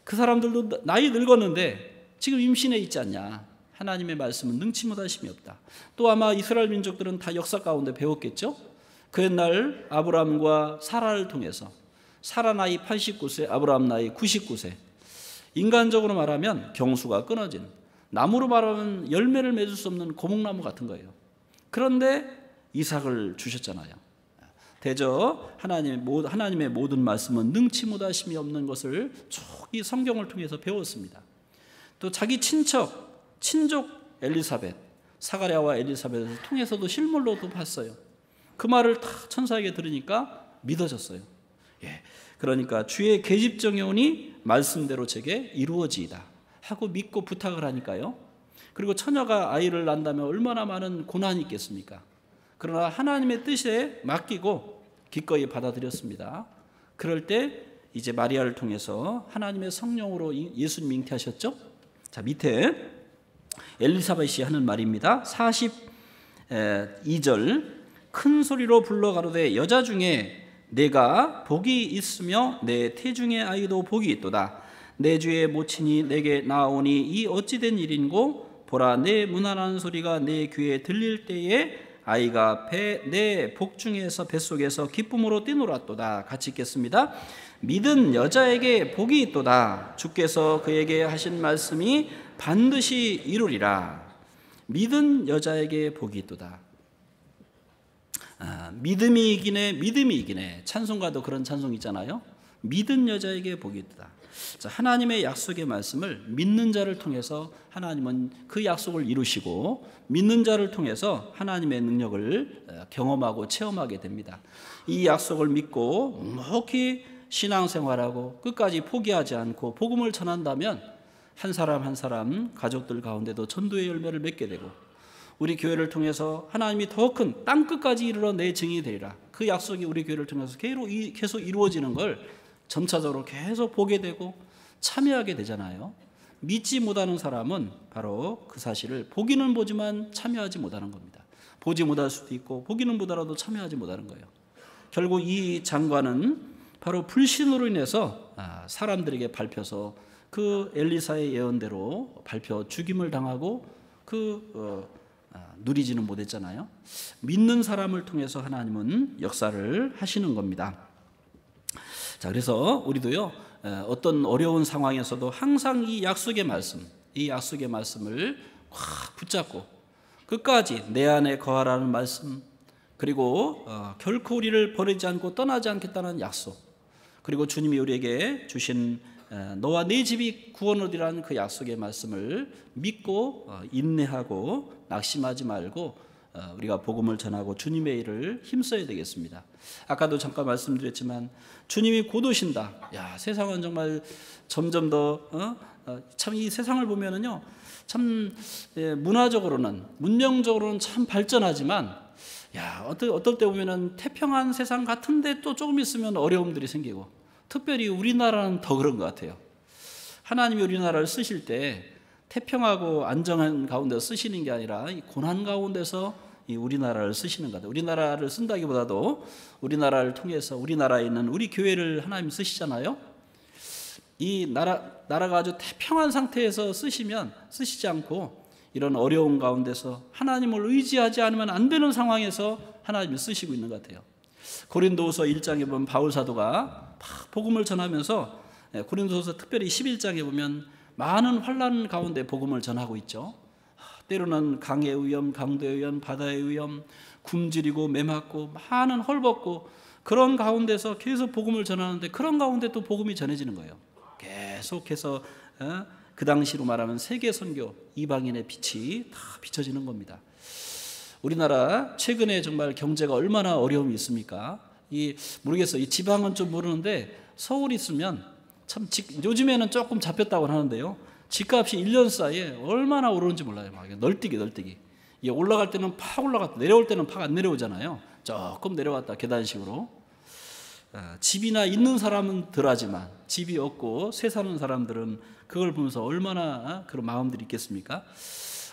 Speaker 1: 그 사람들도 나이 늙었는데 지금 임신해 있지 않냐. 하나님의 말씀은 능치 못하심이 없다. 또 아마 이스라엘 민족들은 다 역사 가운데 배웠겠죠. 그 옛날 아브라함과 사라를 통해서 사라 나이 89세 아브라함 나이 99세 인간적으로 말하면 경수가 끊어진 나무로 말하면 열매를 맺을 수 없는 고목나무 같은 거예요. 그런데 이삭을 주셨잖아요. 대저 하나님의 모든 말씀은 능치 못하심이 없는 것을 쭉 이 성경을 통해서 배웠습니다. 또 자기 친족 엘리사벳 사가랴와 엘리사벳을 통해서도 실물로도 봤어요. 그 말을 다 천사에게 들으니까 믿어졌어요. 예, 그러니까 주의 계집정에 오니 말씀대로 제게 이루어지이다 하고 믿고 부탁을 하니까요. 그리고 처녀가 아이를 낳는다면 얼마나 많은 고난이 있겠습니까? 그러나 하나님의 뜻에 맡기고 기꺼이 받아들였습니다. 그럴 때 이제 마리아를 통해서 하나님의 성령으로 예수님 잉태하셨죠. 자, 밑에 엘리사벳이 하는 말입니다. 42절 큰 소리로 불러 가로되 여자 중에 내가 복이 있으며 내 태중의 아이도 복이 있도다. 내 주의 모친이 내게 나오니 이 어찌된 일인고 보라 내 무난한 소리가 내 귀에 들릴 때에 아이가 내 복중에서 뱃속에서 기쁨으로 뛰놀았도다. 같이 읽겠습니다. 믿은 여자에게 복이 있도다. 주께서 그에게 하신 말씀이 반드시 이루리라. 믿은 여자에게 복이 있도다. 믿음이 이기네. 찬송가도 그런 찬송 있잖아요. 믿은 여자에게 복이 있도다. 자, 하나님의 약속의 말씀을 믿는 자를 통해서 하나님은 그 약속을 이루시고 믿는 자를 통해서 하나님의 능력을 경험하고 체험하게 됩니다. 이 약속을 믿고 묵묵히 신앙생활하고 끝까지 포기하지 않고 복음을 전한다면 한 사람 한 사람 가족들 가운데도 전도의 열매를 맺게 되고 우리 교회를 통해서 하나님이 더 큰 땅끝까지 이르러 내 증인이 되리라. 그 약속이 우리 교회를 통해서 계속 이루어지는 걸 점차적으로 계속 보게 되고 참여하게 되잖아요. 믿지 못하는 사람은 바로 그 사실을 보기는 보지만 참여하지 못하는 겁니다. 보지 못할 수도 있고 보기는 보더라도 참여하지 못하는 거예요. 결국 이 장관은 바로 불신으로 인해서 사람들에게 밟혀서 그 엘리사의 예언대로 밟혀 죽임을 당하고 누리지는 못했잖아요. 믿는 사람을 통해서 하나님은 역사를 하시는 겁니다. 자, 그래서 우리도요, 어떤 어려운 상황에서도 항상 이 약속의 말씀을 확 붙잡고 끝까지 내 안에 거하라는 말씀, 그리고 결코 우리를 버리지 않고 떠나지 않겠다는 약속, 그리고 주님이 우리에게 주신 너와 네 집이 구원 얻으라는 그 약속의 말씀을 믿고 인내하고 낙심하지 말고 우리가 복음을 전하고 주님의 일을 힘써야 되겠습니다. 아까도 잠깐 말씀드렸지만 주님이 곧 오신다. 야, 세상은 정말 점점 더 참 이 세상을 보면은요, 참 문화적으로는 문명적으로는 참 발전하지만 어떨 때 보면은 태평한 세상 같은데 또 조금 있으면 어려움들이 생기고, 특별히 우리나라는 더 그런 것 같아요. 하나님이 우리나라를 쓰실 때 태평하고 안정한 가운데 쓰시는 게 아니라 이 고난 가운데서 이 우리나라를 쓰시는 것 같아요. 우리나라를 쓴다기보다도 우리나라를 통해서 우리나라에 있는 우리 교회를 하나님 쓰시잖아요. 이 나라가 아주 태평한 상태에서 쓰시지 않고 이런 어려운 가운데서 하나님을 의지하지 않으면 안 되는 상황에서 하나님이 쓰시고 있는 것 같아요. 고린도후서 1장에 보면 바울 사도가 복음을 전하면서, 고린도후서 특별히 11장에 보면 많은 환난 가운데 복음을 전하고 있죠. 때로는 강의 위험, 강도의 위험, 바다의 위험, 굶주리고 매맞고 많은 헐벗고 그런 가운데서 계속 복음을 전하는데, 그런 가운데 또 복음이 전해지는 거예요. 계속해서 그 당시로 말하면 세계 선교, 이방인의 빛이 다 비춰지는 겁니다. 우리나라 최근에 정말 경제가 얼마나 어려움이 있습니까? 모르겠어요. 이 지방은 좀 모르는데 서울 있으면 참 요즘에는 조금 잡혔다고 하는데요. 집값이 1년 사이에 얼마나 오르는지 몰라요. 막 널뛰기. 이게 올라갈 때는 팍 올라갔다, 내려올 때는 팍 안 내려오잖아요. 조금 내려왔다 계단식으로. 집이나 있는 사람은 덜하지만 집이 없고 새 사는 사람들은 그걸 보면서 얼마나 그런 마음들이 있겠습니까?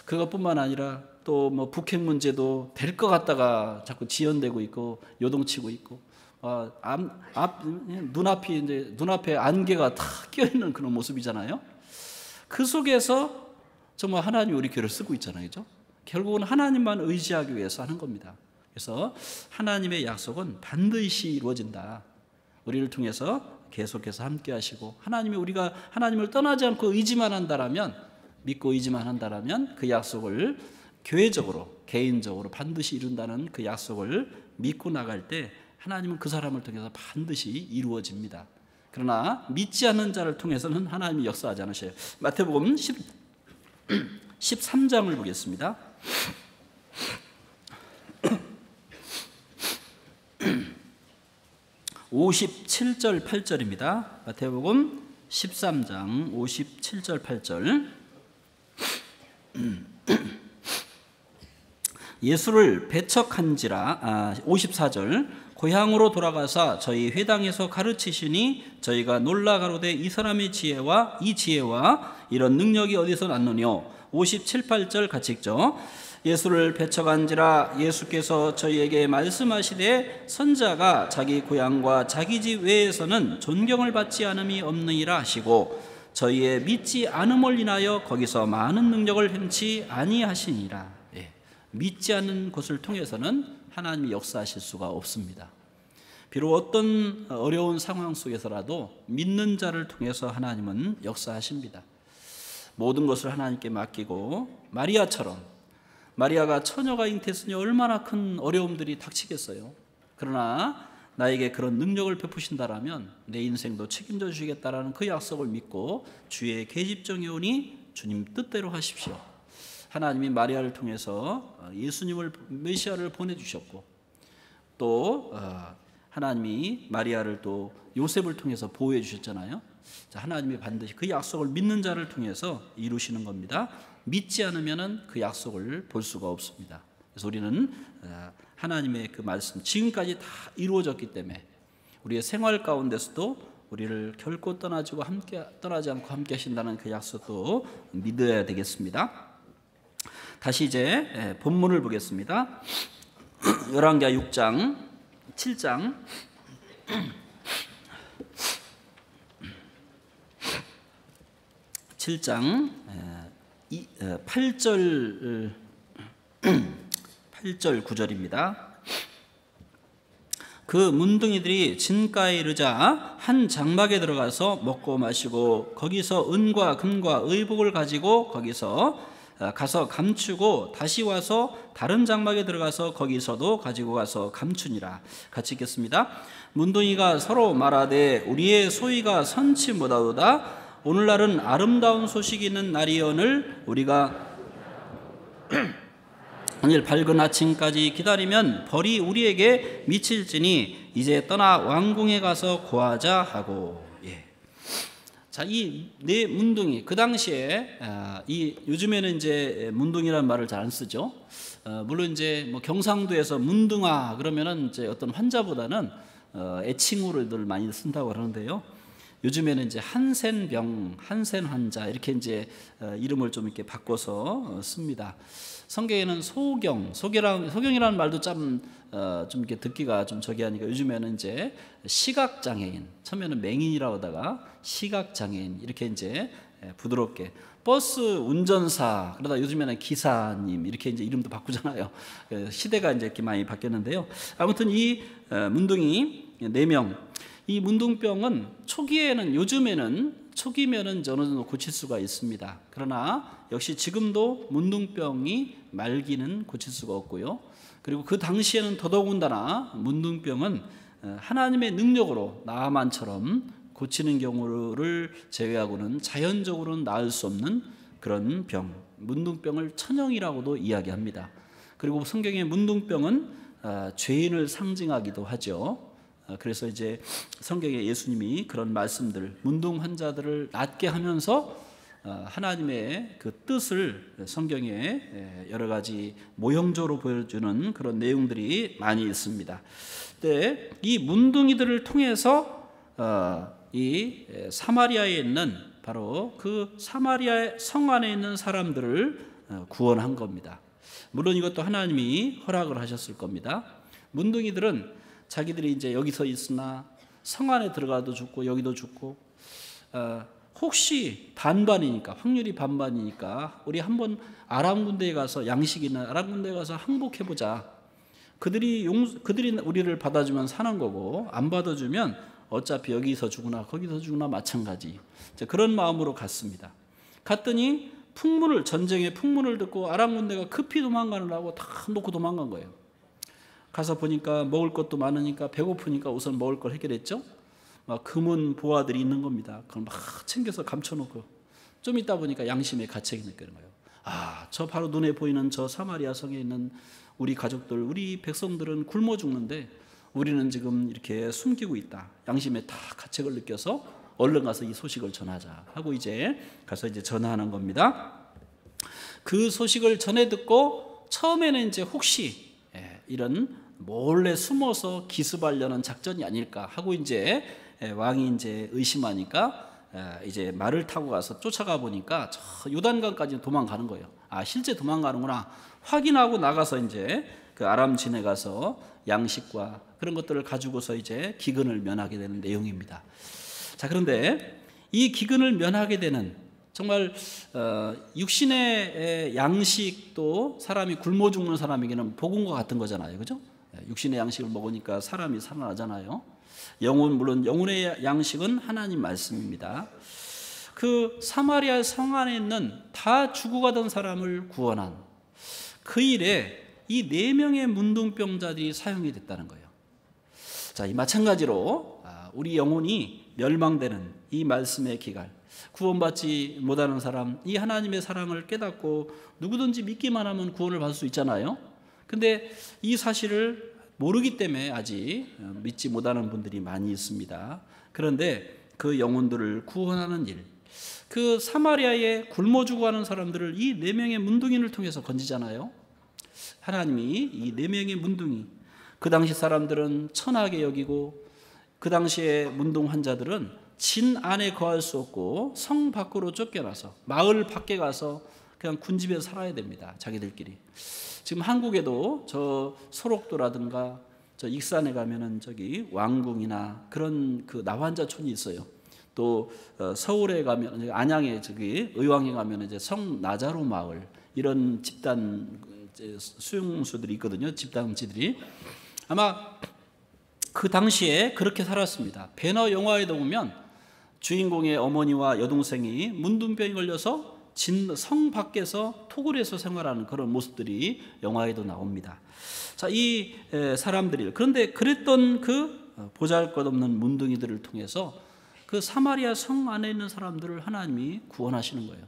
Speaker 1: 그것뿐만 아니라 또 뭐 북핵 문제도 될 것 같다가 자꾸 지연되고 있고 요동치고 있고, 눈앞에 안개가 탁 껴있는 그런 모습이잖아요. 그 속에서 정말 하나님이 우리 교회를 쓰고 있잖아요, 그죠? 결국은 하나님만 의지하기 위해서 하는 겁니다. 그래서 하나님의 약속은 반드시 이루어진다. 우리를 통해서 계속해서 함께 하시고, 우리가 하나님을 떠나지 않고 의지만 한다라면, 믿고 의지만 한다라면 그 약속을 교회적으로, 개인적으로 반드시 이룬다는 그 약속을 믿고 나갈 때 하나님은 그 사람을 통해서 반드시 이루어집니다. 그러나 믿지 않는 자를 통해서는 하나님이 역사하지 않으셔요. 마태복음 13장을 보겠습니다. 57절 8절입니다. 마태복음 13장 57절 8절. 예수를 배척한지라 54절 고향으로 돌아가사 저희 회당에서 가르치시니 저희가 놀라 가로되 이 사람의 지혜와 이 지혜와 이런 능력이 어디서 났느뇨. 57, 8절 같이 읽죠. 예수를 배척한지라 예수께서 저희에게 말씀하시되 선자가 자기 고향과 자기 집 외에서는 존경을 받지 않음이 없느니라 하시고 저희의 믿지 않음을 인하여 거기서 많은 능력을 행치 아니하시니라. 믿지 않는 곳을 통해서는 하나님이 역사하실 수가 없습니다. 비록 어떤 어려운 상황 속에서라도 믿는 자를 통해서 하나님은 역사하십니다. 모든 것을 하나님께 맡기고 마리아처럼, 마리아가 처녀가 잉태했으니 얼마나 큰 어려움들이 닥치겠어요. 그러나 나에게 그런 능력을 베푸신다라면 내 인생도 책임져 주시겠다라는 그 약속을 믿고 주의 계집종이 오니 주님 뜻대로 하십시오. 하나님이 마리아를 통해서 예수님을, 메시아를 보내주셨고 또 하나님이 마리아를 또 요셉을 통해서 보호해 주셨잖아요. 하나님이 반드시 그 약속을 믿는 자를 통해서 이루시는 겁니다. 믿지 않으면 그 약속을 볼 수가 없습니다. 그래서 우리는 하나님의 그 말씀 지금까지 다 이루어졌기 때문에 우리의 생활 가운데서도 우리를 결코 떠나지 않고 함께 하신다는 그 약속도 믿어야 되겠습니다. 다시 이제 본문을 보겠습니다. 열왕기하 6장 7장 7장 8절 9절입니다. 그 문둥이들이 진가에 이르자 한 장막에 들어가서 먹고 마시고 거기서 은과 금과 의복을 가지고 거기서 가서 감추고 다시 와서 다른 장막에 들어가서 거기서도 가지고 가서 감추니라. 같이 읽겠습니다. 문둥이가 서로 말하되 우리의 소위가 선치 못하도다. 오늘날은 아름다운 소식이 있는 날이오늘 우리가 오늘 밝은 아침까지 기다리면 벌이 우리에게 미칠지니 이제 떠나 왕궁에 가서 고하자 하고. 자, 이 네 문둥이, 그 당시에 요즘에는 이제 문둥이라는 말을 잘 안 쓰죠. 물론 이제 뭐 경상도에서 문둥아 그러면은 이제 어떤 환자보다는 애칭으로들 많이 쓴다고 그러는데요. 요즘에는 이제 한센병, 한센 환자 이렇게 이제 이름을 좀 이렇게 바꿔서 씁니다. 성경에는 소경이라는 말도 좀 이렇게 듣기가 좀 저기 하니까 요즘에는 이제 시각장애인, 처음에는 맹인이라고 하다가 시각장애인 이렇게 이제 부드럽게 버스 운전사 그러다 요즘에는 기사님 이렇게 이제 이름도 바꾸잖아요. 시대가 이제 이렇게 많이 바뀌었는데요. 아무튼 이 문둥이 4명, 이 문둥병은 초기면은 어느 정도 고칠 수가 있습니다. 그러나 역시 지금도 문둥병이 말기는 고칠 수가 없고요. 그리고 그 당시에는 더더군다나 문둥병은 하나님의 능력으로 나아만처럼 고치는 경우를 제외하고는 자연적으로는 나을 수 없는 그런 병, 문둥병을 천형이라고도 이야기합니다. 그리고 성경의 문둥병은 죄인을 상징하기도 하죠. 그래서 이제 성경에 예수님이 그런 말씀들, 문둥 환자들을 낫게 하면서 하나님의 그 뜻을 성경에 여러 가지 모형적으로 보여주는 그런 내용들이 많이 있습니다. 근데 이 문둥이들을 통해서 이 사마리아에 있는 바로 그 사마리아의 성 안에 있는 사람들을 구원한 겁니다. 물론 이것도 하나님이 허락을 하셨을 겁니다. 문둥이들은 자기들이 이제 여기서 있으나 성 안에 들어가도 죽고 여기도 죽고 혹시 반반이니까 확률이 반반이니까 우리 한번 아람 군대에 가서 양식 있는 아람 군대에 가서 항복해보자. 그들이 우리를 받아주면 사는 거고 안 받아주면 어차피 여기서 죽으나 거기서 죽으나 마찬가지. 그런 마음으로 갔습니다. 갔더니 전쟁의 풍문을 듣고 아람 군대가 급히 도망가느라고 다 놓고 도망간 거예요. 가서 보니까 먹을 것도 많으니까 배고프니까 우선 먹을 걸 해결했죠. 금은 보화들이 있는 겁니다. 그걸 막 챙겨서 감춰놓고 좀 있다 보니까 양심의 가책이 느끼는 거예요. 저 바로 눈에 보이는 저 사마리아 성에 있는 우리 가족들, 우리 백성들은 굶어 죽는데 우리는 지금 이렇게 숨기고 있다. 양심의 다 가책을 느껴서 얼른 가서 이 소식을 전하자 하고 이제 가서 이제 전하는 겁니다. 그 소식을 전해 듣고 처음에는 이제 혹시 이런 몰래 숨어서 기습하려는 작전이 아닐까 하고 이제 왕이 이제 의심하니까 이제 말을 타고 가서 쫓아가 보니까 저 요단강까지 도망가는 거예요. 아, 실제 도망가는구나 확인하고 나가서 이제 그 아람 진에 가서 양식과 그런 것들을 가지고서 이제 기근을 면하게 되는 내용입니다. 자, 그런데 이 기근을 면하게 되는 정말 육신의 양식도 사람이 굶어 죽는 사람에게는 복음과 같은 거잖아요, 그죠? 육신의 양식을 먹으니까 사람이 살아나잖아요. 물론 영혼의 양식은 하나님 말씀입니다. 그 사마리아 성 안에 있는 다 죽어가던 사람을 구원한 그 일에 이 4명의 문둥병자들이 사용이 됐다는 거예요. 자, 이 마찬가지로 우리 영혼이 멸망되는 이 말씀의 기갈, 구원받지 못하는 사람, 이 하나님의 사랑을 깨닫고 누구든지 믿기만 하면 구원을 받을 수 있잖아요. 근데 이 사실을 모르기 때문에 아직 믿지 못하는 분들이 많이 있습니다. 그런데 그 영혼들을 구원하는 일, 그 사마리아에 굶어 죽어가는 사람들을 이 4명의 문둥이를 통해서 건지잖아요. 하나님이 이 4명의 문둥이, 그 당시 사람들은 천하게 여기고 그 당시에 문둥 환자들은 진 안에 거할 수 없고 성 밖으로 쫓겨나서 마을 밖에 가서 그냥 군집에서 살아야 됩니다. 자기들끼리. 지금 한국에도 저 소록도라든가 저 익산에 가면은 저기 왕궁이나 그런 그 나환자촌이 있어요. 또 서울에 가면 안양에 저기 의왕에 가면 이제 성 나자로 마을 이런 집단 수용소들이 있거든요. 집단지들이 아마 그 당시에 그렇게 살았습니다. 배너 영화에도 보면 주인공의 어머니와 여동생이 문둥병이 걸려서 성 밖에서 토굴 에서 생활하는 그런 모습들이 영화에도 나옵니다. 자, 이 사람들이 그런데 그랬던 그 보잘것없는 문둥이들을 통해서 그 사마리아 성 안에 있는 사람들을 하나님이 구원하시는 거예요.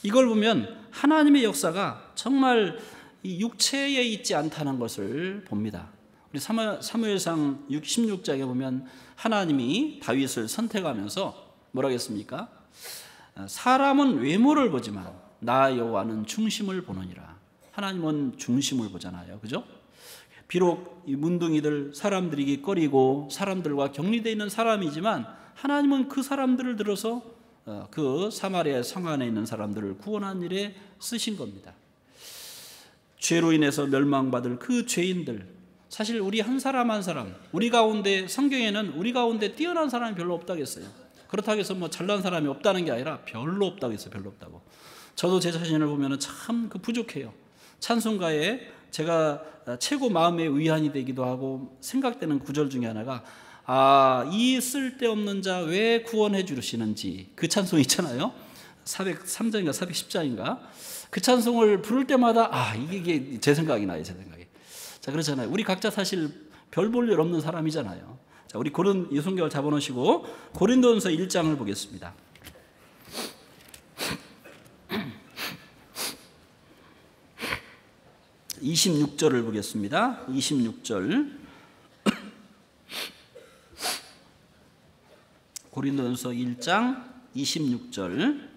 Speaker 1: 이걸 보면 하나님의 역사가 정말 이 육체에 있지 않다는 것을 봅니다. 우리 사무엘상 16장에 보면 하나님이 다윗을 선택하면서 뭐라고 했습니까? 사람은 외모를 보지만 나 여호와는 중심을 보느니라. 하나님은 중심을 보잖아요, 그죠? 비록 이 문둥이들 사람들이 꺼리고 사람들과 격리되어 있는 사람이지만 하나님은 그 사람들을 들어서 그 사마리아 성 안에 있는 사람들을 구원한 일에 쓰신 겁니다. 죄로 인해서 멸망받을 그 죄인들, 사실 우리 한 사람 한 사람, 우리 가운데 성경에는 우리 가운데 뛰어난 사람이 별로 없다고 했어요. 그렇다고 해서 뭐 잘난 사람이 없다는 게 아니라 별로 없다고 했어요. 별로 없다고. 저도 제 자신을 보면 참 부족해요. 찬송가에 제가 최고 마음의 위안이 되기도 하고 생각되는 구절 중에 하나가 이 쓸데없는 자 왜 구원해 주시는지 그 찬송 있잖아요. 403장인가 410장인가 그 찬송을 부를 때마다 이게 제 생각이 나요. 제 생각이. 자, 그렇잖아요. 우리 각자 사실 별 볼 일 없는 사람이잖아요. 자, 우리 이 성경을 잡아놓으시고 고린도전서 1장을 보겠습니다. (26절을) 보겠습니다. 26절. 고린도전서 1장 26절.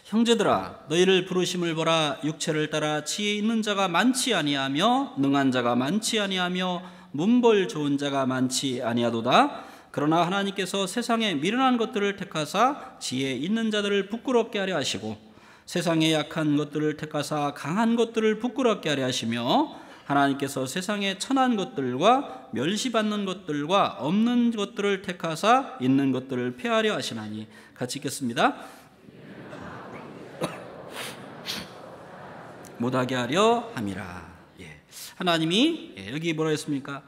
Speaker 1: 형제들아, 너희를 부르심을 보라. 육체를 따라 지혜 있는 자가 많지 아니하며 능한 자가 많지 아니하며 문벌 좋은 자가 많지 아니하도다. 그러나 하나님께서 세상에 미련한 것들을 택하사 지혜 있는 자들을 부끄럽게 하려 하시고 세상에 약한 것들을 택하사 강한 것들을 부끄럽게 하려 하시며 하나님께서 세상에 천한 것들과 멸시받는 것들과 없는 것들을 택하사 있는 것들을 폐하려 하시나니. 같이 읽겠습니다. 못하게 하려 함이라. 하나님이 여기 뭐라 했습니까?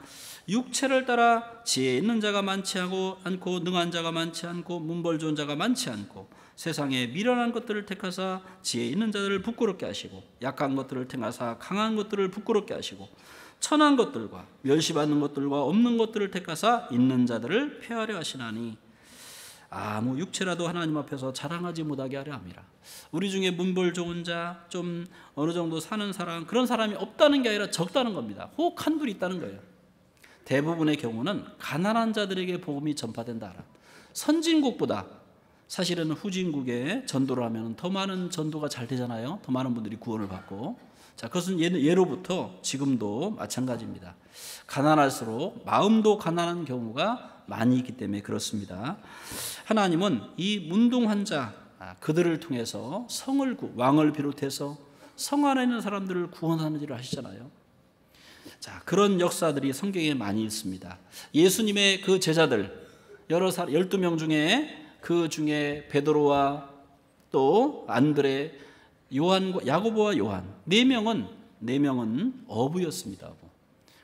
Speaker 1: 육체를 따라 지혜 있는 자가 많지 않고 능한 자가 많지 않고 문벌 좋은 자가 많지 않고 세상에 미련한 것들을 택하사 지혜 있는 자들을 부끄럽게 하시고 약한 것들을 택하사 강한 것들을 부끄럽게 하시고 천한 것들과 멸시받는 것들과 없는 것들을 택하사 있는 자들을 폐하려 하시나니. 아무 육체라도 하나님 앞에서 자랑하지 못하게 하려 함이라. 우리 중에 문벌 좋은 자, 좀 어느 정도 사는 사람, 그런 사람이 없다는 게 아니라 적다는 겁니다. 혹 한둘 있다는 거예요. 대부분의 경우는 가난한 자들에게 복음이 전파된다. 선진국보다 사실은 후진국에 전도를 하면 더 많은 전도가 잘 되잖아요. 더 많은 분들이 구원을 받고. 자, 그것은 예로부터 지금도 마찬가지입니다. 가난할수록 마음도 가난한 경우가 많이 있기 때문에 그렇습니다. 하나님은 이 문둥한 자 그들을 통해서 왕을 비롯해서 성 안에 있는 사람들을 구원하는 일을 하시잖아요. 자, 그런 역사들이 성경에 많이 있습니다. 예수님의 그 제자들 12명 중에 그 중에 베드로와 또 안드레, 요한과 야고보와 요한 네 명은 어부였습니다.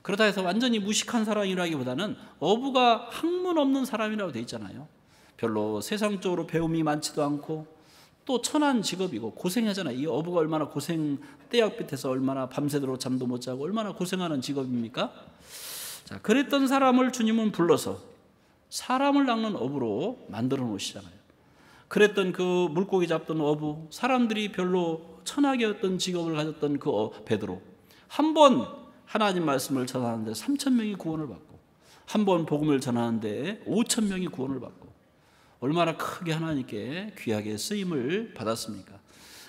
Speaker 1: 그렇다 해서 완전히 무식한 사람이라기보다는 어부가 학문 없는 사람이라고 되어 있잖아요. 별로 세상적으로 배움이 많지도 않고 또 천한 직업이고 고생하잖아요. 이 어부가 얼마나 떼약 밑에서 얼마나 밤새도록 잠도 못 자고 얼마나 고생하는 직업입니까? 자, 그랬던 사람을 주님은 불러서 사람을 낚는 어부로 만들어 놓으시잖아요. 그랬던 그 물고기 잡던 어부, 사람들이 별로 천하게 어떤 직업을 가졌던 그 베드로, 한 번 하나님 말씀을 전하는데 3,000명이 구원을 받고, 한 번 복음을 전하는데 5,000명이 구원을 받고, 얼마나 크게 하나님께 귀하게 쓰임을 받았습니까?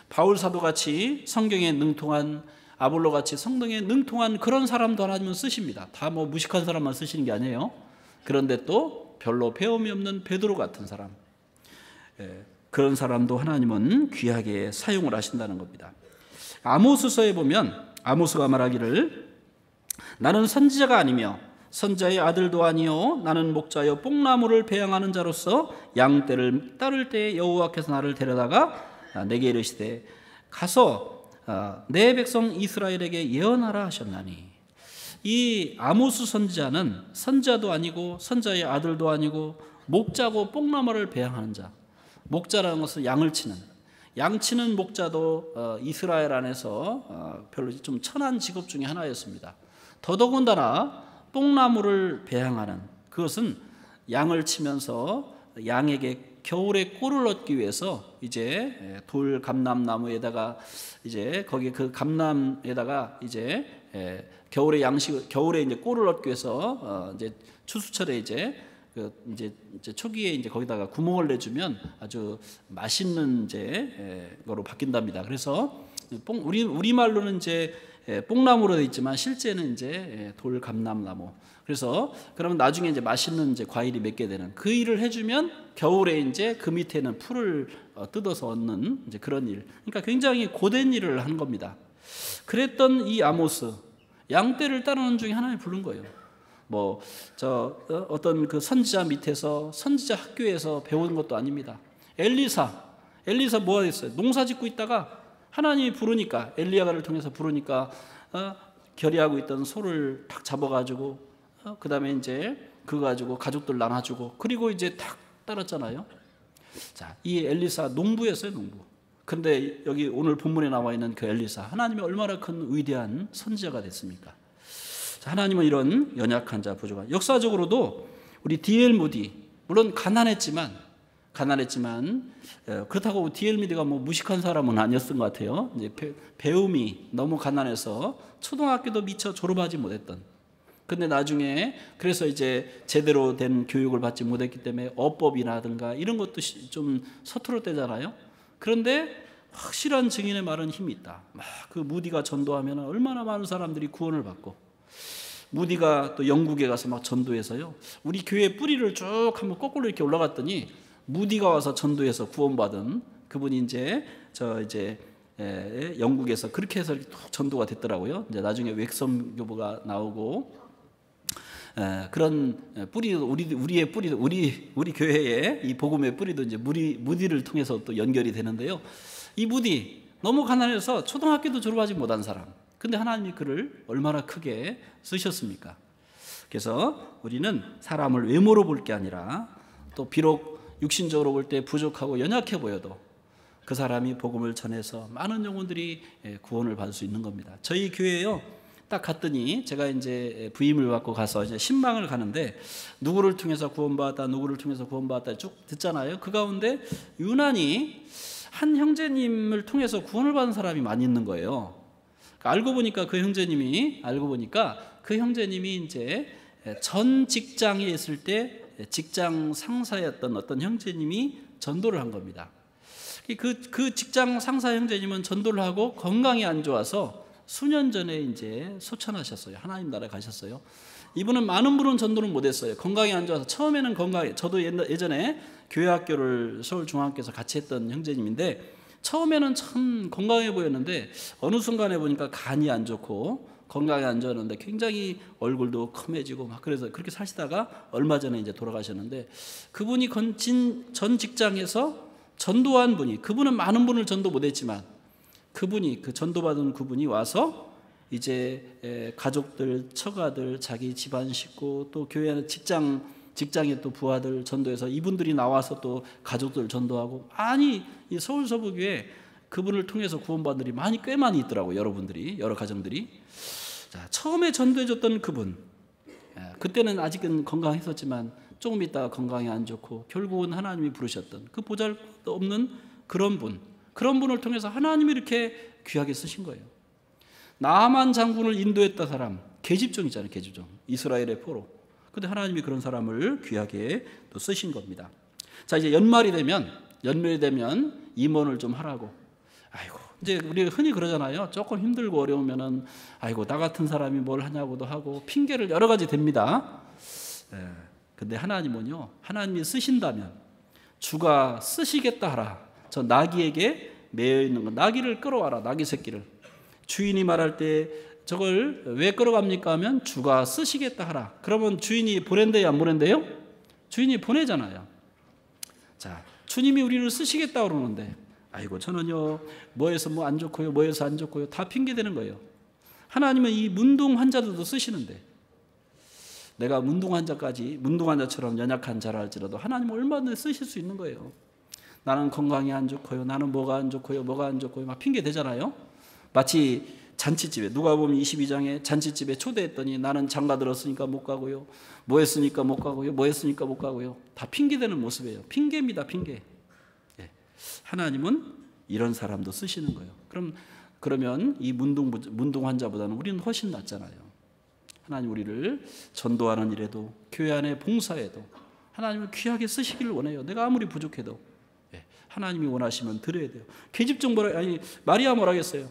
Speaker 1: 바울 사도같이 성경에 능통한, 아볼로같이 성경에 능통한 그런 사람도 하나님은 쓰십니다. 다 뭐 무식한 사람만 쓰시는 게 아니에요. 그런데 또 별로 배움이 없는 베드로 같은 사람, 그런 사람도 하나님은 귀하게 사용을 하신다는 겁니다. 아모스서에 보면 아모스가 말하기를 나는 선지자가 아니며 선자의 아들도 아니요 나는 목자여 뽕나무를 배양하는 자로서 양떼를 따를 때에 여호와께서 나를 데려다가 내게 이르시되 가서 내 백성 이스라엘에게 예언하라 하셨나니, 이 아모스 선지자는 선자도 아니고 선자의 아들도 아니고 목자고 뽕나무를 배양하는 자. 목자라는 것은 양치는 목자도 이스라엘 안에서 별로 좀 천한 직업 중에 하나였습니다. 더더군다나 뽕나무를 배양하는, 그것은 양을 치면서 양에게 겨울에 꿀을 얻기 위해서 이제 돌 감람나무에다가 이제 거기 그 감람에다가 이제 겨울에 이제 꿀을 얻기 위해서 이제 추수철에 이제 초기에 이제 거기다가 구멍을 내주면 아주 맛있는 이제 거로 바뀐답니다. 그래서 우리말로는 이제 뽕나무로 되어 있지만 실제는 이제 돌 감람나무. 그래서 그러면 나중에 이제 맛있는 이제 과일이 맺게 되는 그 일을 해주면 겨울에 이제 그 밑에는 풀을 뜯어서 얻는 이제 그런 일. 그러니까 굉장히 고된 일을 한 겁니다. 그랬던 이 아모스, 양떼를 따르는 중에 하나님 부른 거예요. 어떤 그 선지자 밑에서 선지자 학교에서 배운 것도 아닙니다. 엘리사 뭐가 됐어요? 농사 짓고 있다가 하나님이 부르니까, 엘리야가를 통해서 부르니까 결의하고 있던 소를 탁 잡아가지고 그 다음에 이제 그거 가지고 가족들 나눠주고 그리고 이제 탁 따랐잖아요. 자, 이 엘리사 농부였어요, 농부. 근데 여기 오늘 본문에 나와 있는 그 엘리사, 하나님이 얼마나 큰 위대한 선지자가 됐습니까? 자, 하나님은 이런 연약한 자, 부족한, 역사적으로도 우리 D.L. 무디, 물론 가난했지만 그렇다고 D.L. 무디가 뭐 무식한 사람은 아니었던 것 같아요. 이제 배움이 너무 가난해서 초등학교도 미처 졸업하지 못했던. 근데 나중에 그래서 이제 제대로 된 교육을 받지 못했기 때문에 어법이라든가 이런 것도 좀 서툴었대잖아요. 그런데 확실한 증인의 말은 힘이 있다. 막 그 무디가 전도하면 얼마나 많은 사람들이 구원을 받고, 무디가 또 영국에 가서 막 전도해서요, 우리 교회 뿌리를 쭉 한번 거꾸로 이렇게 올라갔더니 무디가 와서 전도해서 구원받은 그분이 이제 영국에서 그렇게 해서 전도가 됐더라고요. 이제 나중에 웩섬교부가 나오고, 그런 뿌리도 우리의 뿌리도 우리 교회의 이 복음의 뿌리도 이제 무디를 통해서 또 연결이 되는데요. 이 무디 너무 가난해서 초등학교도 졸업하지 못한 사람. 근데 하나님이 그를 얼마나 크게 쓰셨습니까? 그래서 우리는 사람을 외모로 볼 게 아니라, 또 비록 육신적으로 볼 때 부족하고 연약해 보여도 그 사람이 복음을 전해서 많은 영혼들이 구원을 받을 수 있는 겁니다. 저희 교회에요, 딱 갔더니 제가 이제 부임을 받고 가서 이제 신방을 가는데 누구를 통해서 구원받았다 쭉 듣잖아요. 그 가운데 유난히 한 형제님을 통해서 구원을 받은 사람이 많이 있는 거예요. 알고 보니까 그 형제님이 이제 전 직장에 있을 때 직장 상사였던 어떤 형제님이 전도를 한 겁니다. 그 직장 상사 형제님은 전도를 하고 건강이 안 좋아서 수년 전에 이제 소천하셨어요. 하나님 나라에 가셨어요. 이분은 많은 분은 전도를 못했어요. 건강이 안 좋아서 처음에는 저도 예전에 교회학교를 서울중앙학교에서 같이 했던 형제님인데 처음에는 참 건강해 보였는데 어느 순간에 보니까 간이 안 좋고 건강이 안 좋았는데 굉장히 얼굴도 컴해지고 막 그래서 그렇게 사시다가 얼마 전에 이제 돌아가셨는데 그분이 전 직장에서 전도한 분이 그분은 많은 분을 전도 못했지만 그분이 그 전도받은 그분이 와서 이제 가족들, 처가들, 자기 집안 식구 또 교회 직장의 또 부하들 전도해서 이분들이 나와서 또 가족들 전도하고 많이 이 서울 서부교회 그분을 통해서 구원받은 분들이 꽤 많이 있더라고요. 여러분들이 여러 가정들이. 자, 처음에 전도해줬던 그분 그때는 아직은 건강했었지만 조금 있다가 건강이 안 좋고 결국은 하나님이 부르셨던 그 보잘것없는 그런 분을 통해서 하나님이 이렇게 귀하게 쓰신 거예요. 나만 장군을 인도했던 사람 계집종 있잖아요. 계집종 이스라엘의 포로. 근데 하나님이 그런 사람을 귀하게 또 쓰신 겁니다. 자, 이제 연말이 되면 임원을 좀 하라고. 아이고, 이제 우리가 흔히 그러잖아요. 조금 힘들고 어려우면은 아이고 나 같은 사람이 뭘 하냐고도 하고 핑계를 여러 가지 댑니다. 근데 하나님은요, 하나님이 쓰신다면 주가 쓰시겠다 하라. 저 나귀에게 매여 있는 거, 나귀를 끌어와라. 나귀 새끼를. 주인이 말할 때 저걸 왜 끌어갑니까 하면 주가 쓰시겠다 하라. 그러면 주인이 보낸대요, 안 보낸대요? 주인이 보내잖아요. 자, 주님이 우리를 쓰시겠다 그러는데 아이고 저는요 뭐해서 뭐 안 좋고요, 뭐해서 안 좋고요, 다 핑계대는 거예요. 하나님은 이 문둥 환자들도 쓰시는데 내가 문둥 환자처럼 연약한 자라 할지라도 하나님은 얼마든지 쓰실 수 있는 거예요. 나는 건강이 안 좋고요, 나는 뭐가 안 좋고요 막 핑계 대잖아요. 마치 잔치집에 누가복음 22장에 잔치집에 초대했더니 나는 장가 들었으니까 못 가고요, 뭐 했으니까 못 가고요, 뭐 했으니까 못 가고요. 다 핑계대는 모습이에요. 핑계입니다, 핑계. 하나님은 이런 사람도 쓰시는 거예요. 그러면 이 문둥 환자보다는 우리는 훨씬 낫잖아요. 하나님 우리를 전도하는 일에도 교회 안에 봉사에도 하나님을 귀하게 쓰시기를 원해요. 내가 아무리 부족해도 하나님이 원하시면 드려야 돼요. 계집종 마리아 뭐라겠어요?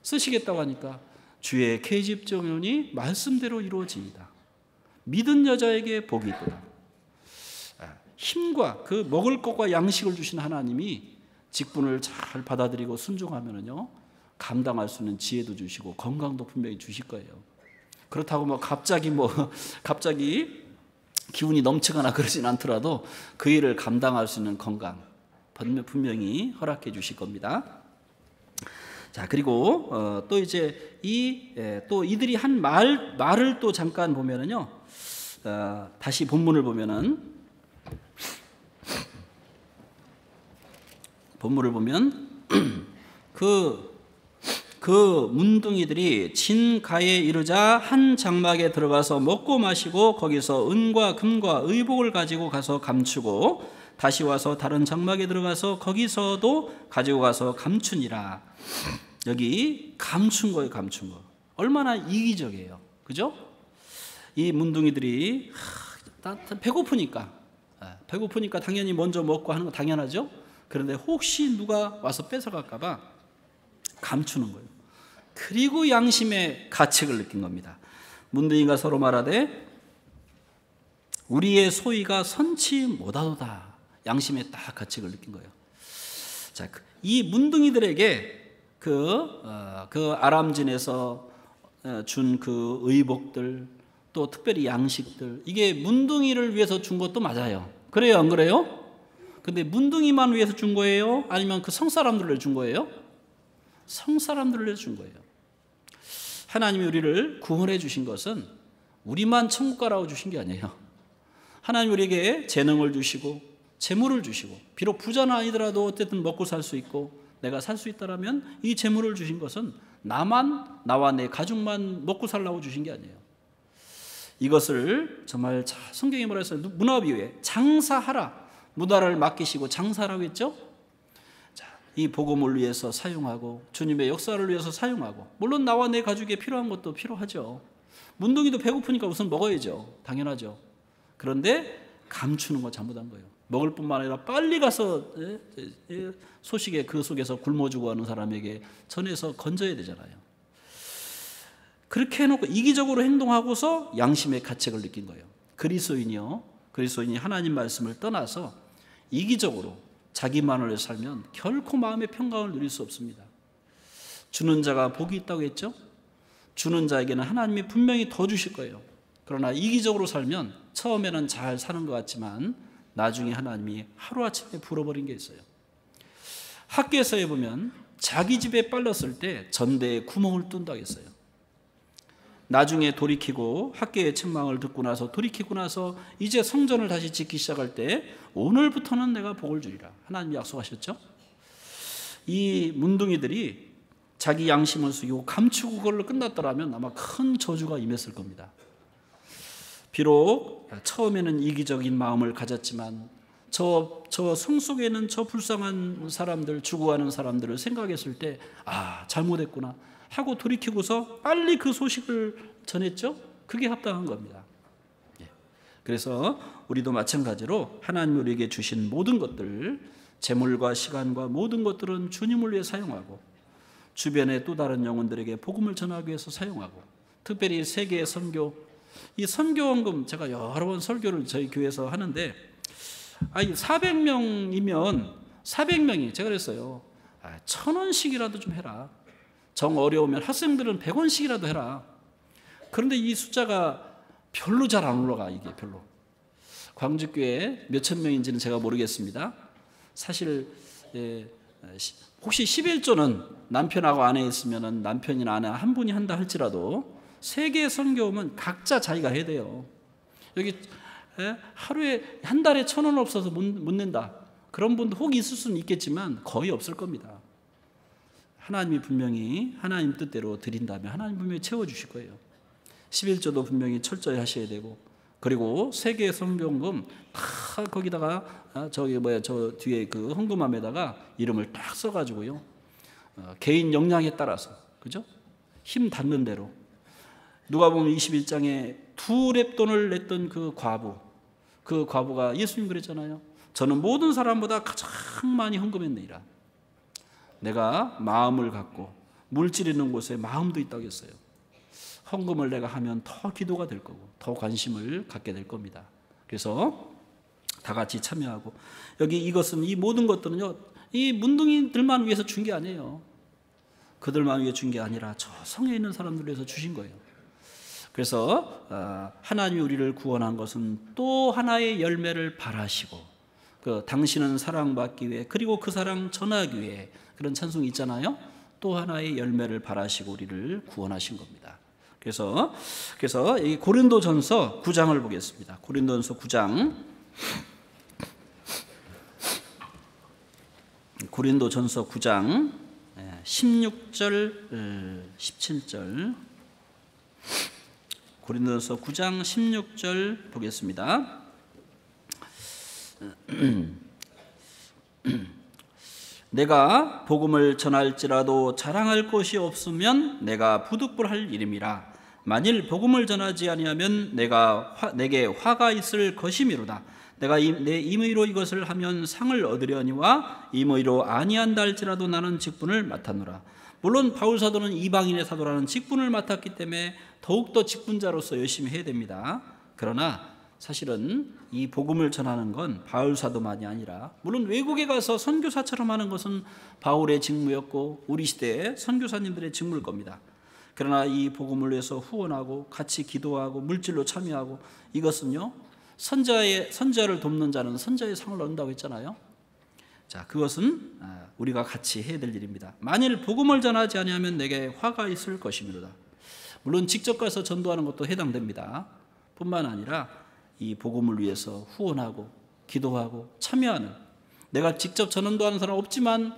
Speaker 1: 쓰시겠다고 하니까 주의 계집종연이 말씀대로 이루어지이다. 믿은 여자에게 복이 있도다. 힘과 그 먹을 것과 양식을 주신 하나님이 직분을 잘 받아들이고 순종하면은요 감당할 수 있는 지혜도 주시고 건강도 분명히 주실 거예요. 그렇다고 갑자기 기운이 넘치거나 그러진 않더라도 그 일을 감당할 수 있는 건강 분명히 허락해 주실 겁니다. 자, 그리고 또 이제 또 이들이 한 말을 또 잠깐 보면은요, 다시 본문을 보면 그 문둥이들이 진가에 이르자 한 장막에 들어가서 먹고 마시고 거기서 은과 금과 의복을 가지고 가서 감추고 다시 와서 다른 장막에 들어가서 거기서도 가지고 가서 감추니라. 여기 감춘 거예요, 감춘 거. 얼마나 이기적이에요, 그죠? 이 문둥이들이 배고프니까 당연히 먼저 먹고 하는 거 당연하죠. 그런데 혹시 누가 와서 뺏어갈까 봐 감추는 거예요. 그리고 양심의 가책을 느낀 겁니다. 문둥이가 서로 말하되 우리의 소위가 선치 못하도다. 양심의 딱 가책을 느낀 거예요. 자, 이 문둥이들에게 그 아람진에서 준 그 의복들 또 특별히 양식들 이게 문둥이를 위해서 준 것도 맞아요. 그래요, 안 그래요? 근데 문둥이만 위해서 준 거예요? 아니면 그 성사람들을 준 거예요? 성사람들을 위해서 준 거예요. 하나님이 우리를 구원해 주신 것은 우리만 천국 가라고 주신 게 아니에요. 하나님 우리에게 재능을 주시고 재물을 주시고 비록 부자는 아니더라도 어쨌든 먹고 살 수 있고 내가 살 수 있다라면 이 재물을 주신 것은 나와 내 가족만 먹고 살라고 주신 게 아니에요. 이것을 정말 성경이 뭐라 했어요? 문화 비유에 장사하라. 문화를 맡기시고 장사라고 했죠. 자, 이 복음을 위해서 사용하고 주님의 역사를 위해서 사용하고 물론 나와 내 가족에 필요한 것도 필요하죠. 문둥이도 배고프니까 우선 먹어야죠. 당연하죠. 그런데 감추는 거 잘못한 거예요. 먹을 뿐만 아니라 빨리 가서 소식에 그 속에서 굶어 죽어가는 사람에게 전해서 건져야 되잖아요. 그렇게 해놓고 이기적으로 행동하고서 양심의 가책을 느낀 거예요. 그리스도인이 하나님 말씀을 떠나서 이기적으로 자기만을 위해 살면 결코 마음의 평강을 누릴 수 없습니다. 주는 자가 복이 있다고 했죠? 주는 자에게는 하나님이 분명히 더 주실 거예요. 그러나 이기적으로 살면 처음에는 잘 사는 것 같지만 나중에 하나님이 하루아침에 불어버린 게 있어요. 학교에서에 보면 자기 집에 빨렸을 때 전대에 구멍을 뚫는다고 했어요. 나중에 돌이키고 학교의 책망을 듣고 나서 돌이키고 나서 이제 성전을 다시 짓기 시작할 때 오늘부터는 내가 복을 주리라 하나님이 약속하셨죠. 이 문둥이들이 자기 양심을 숙이고 감추고 그걸로 끝났더라면 아마 큰 저주가 임했을 겁니다. 비록 처음에는 이기적인 마음을 가졌지만 저 성 속에는 저 불쌍한 사람들, 죽어가는 사람들을 생각했을 때 잘못했구나 하고 돌이키고서 빨리 그 소식을 전했죠. 그게 합당한 겁니다. 그래서 우리도 마찬가지로 하나님 우리에게 주신 모든 것들, 재물과 시간과 모든 것들은 주님을 위해 사용하고 주변의 또 다른 영혼들에게 복음을 전하기 위해서 사용하고, 특별히 세계 선교, 이 선교원금 제가 여러 번 설교를 저희 교회에서 하는데 400명이면 400명이 제가 그랬어요. 1,000원씩이라도 좀 해라. 정 어려우면 학생들은 100원씩이라도 해라. 그런데 이 숫자가 별로 잘 안 올라가. 이게 별로. 광주교회 몇천 명인지는 제가 모르겠습니다. 사실 혹시 11조는 남편하고 아내 있으면 남편이나 아내 한 분이 한다 할지라도 세계 선교 오면 각자 자기가 해야 돼요. 여기 하루에 한 달에 1,000원 없어서 못 낸다. 그런 분도 혹 있을 수는 있겠지만 거의 없을 겁니다. 하나님이 분명히 하나님 뜻대로 드린다면 하나님 분명히 채워주실 거예요. 11조도 분명히 철저히 하셔야 되고, 그리고 세계 선교원금 다 거기다가 저 뒤에 그 헌금함에다가 이름을 딱 써가지고요. 개인 역량에 따라서, 그죠? 힘 닿는 대로. 누가 보면 21장에 2렙돈을 냈던 그 과부가 예수님 그랬잖아요. 저는 모든 사람보다 가장 많이 헌금했느니라. 내가 마음을 갖고 물질 있는 곳에 마음도 있다고 했어요. 헌금을 내가 하면 더 기도가 될 거고 더 관심을 갖게 될 겁니다. 그래서 다 같이 참여하고, 여기 이 모든 것들은요, 이 문둥이들만 위해서 준 게 아니에요. 그들만 위해 준 게 아니라 저 성에 있는 사람들 위해서 주신 거예요. 그래서 하나님이 우리를 구원한 것은 또 하나의 열매를 바라시고, 당신은 사랑받기 위해, 그리고 그 사랑 전하기 위해, 그런 찬송이 있잖아요. 또 하나의 열매를 바라시고 우리를 구원하신 겁니다. 그래서 이 고린도전서 9장을 보겠습니다. 고린도전서 9장. 고린도전서 9장 16절 17절. 고린도전서 9장 16절 보겠습니다. 내가 복음을 전할지라도 자랑할 것이 없으면 내가 부득불할 일임이라. 만일 복음을 전하지 아니하면 내게 화가 있을 것이미로다. 내가 내 임의로 이것을 하면 상을 얻으려니와 임의로 아니한다 할지라도 나는 직분을 맡았노라. 물론 바울 사도는 이방인의 사도라는 직분을 맡았기 때문에 더욱더 직분자로서 열심히 해야 됩니다. 그러나 사실은 이 복음을 전하는 건 바울 사도만이 아니라, 물론 외국에 가서 선교사처럼 하는 것은 바울의 직무였고 우리 시대의 선교사님들의 직무일 겁니다. 그러나 이 복음을 위해서 후원하고 같이 기도하고 물질로 참여하고, 이것은요, 선자를 돕는 자는 선자의 상을 얻는다고 했잖아요. 자, 그것은 우리가 같이 해야 될 일입니다. 만일 복음을 전하지 아니하면 내게 화가 있을 것이미로다. 물론 직접 가서 전도하는 것도 해당됩니다. 뿐만 아니라 이 복음을 위해서 후원하고 기도하고 참여하는, 내가 직접 전도하는 사람 없지만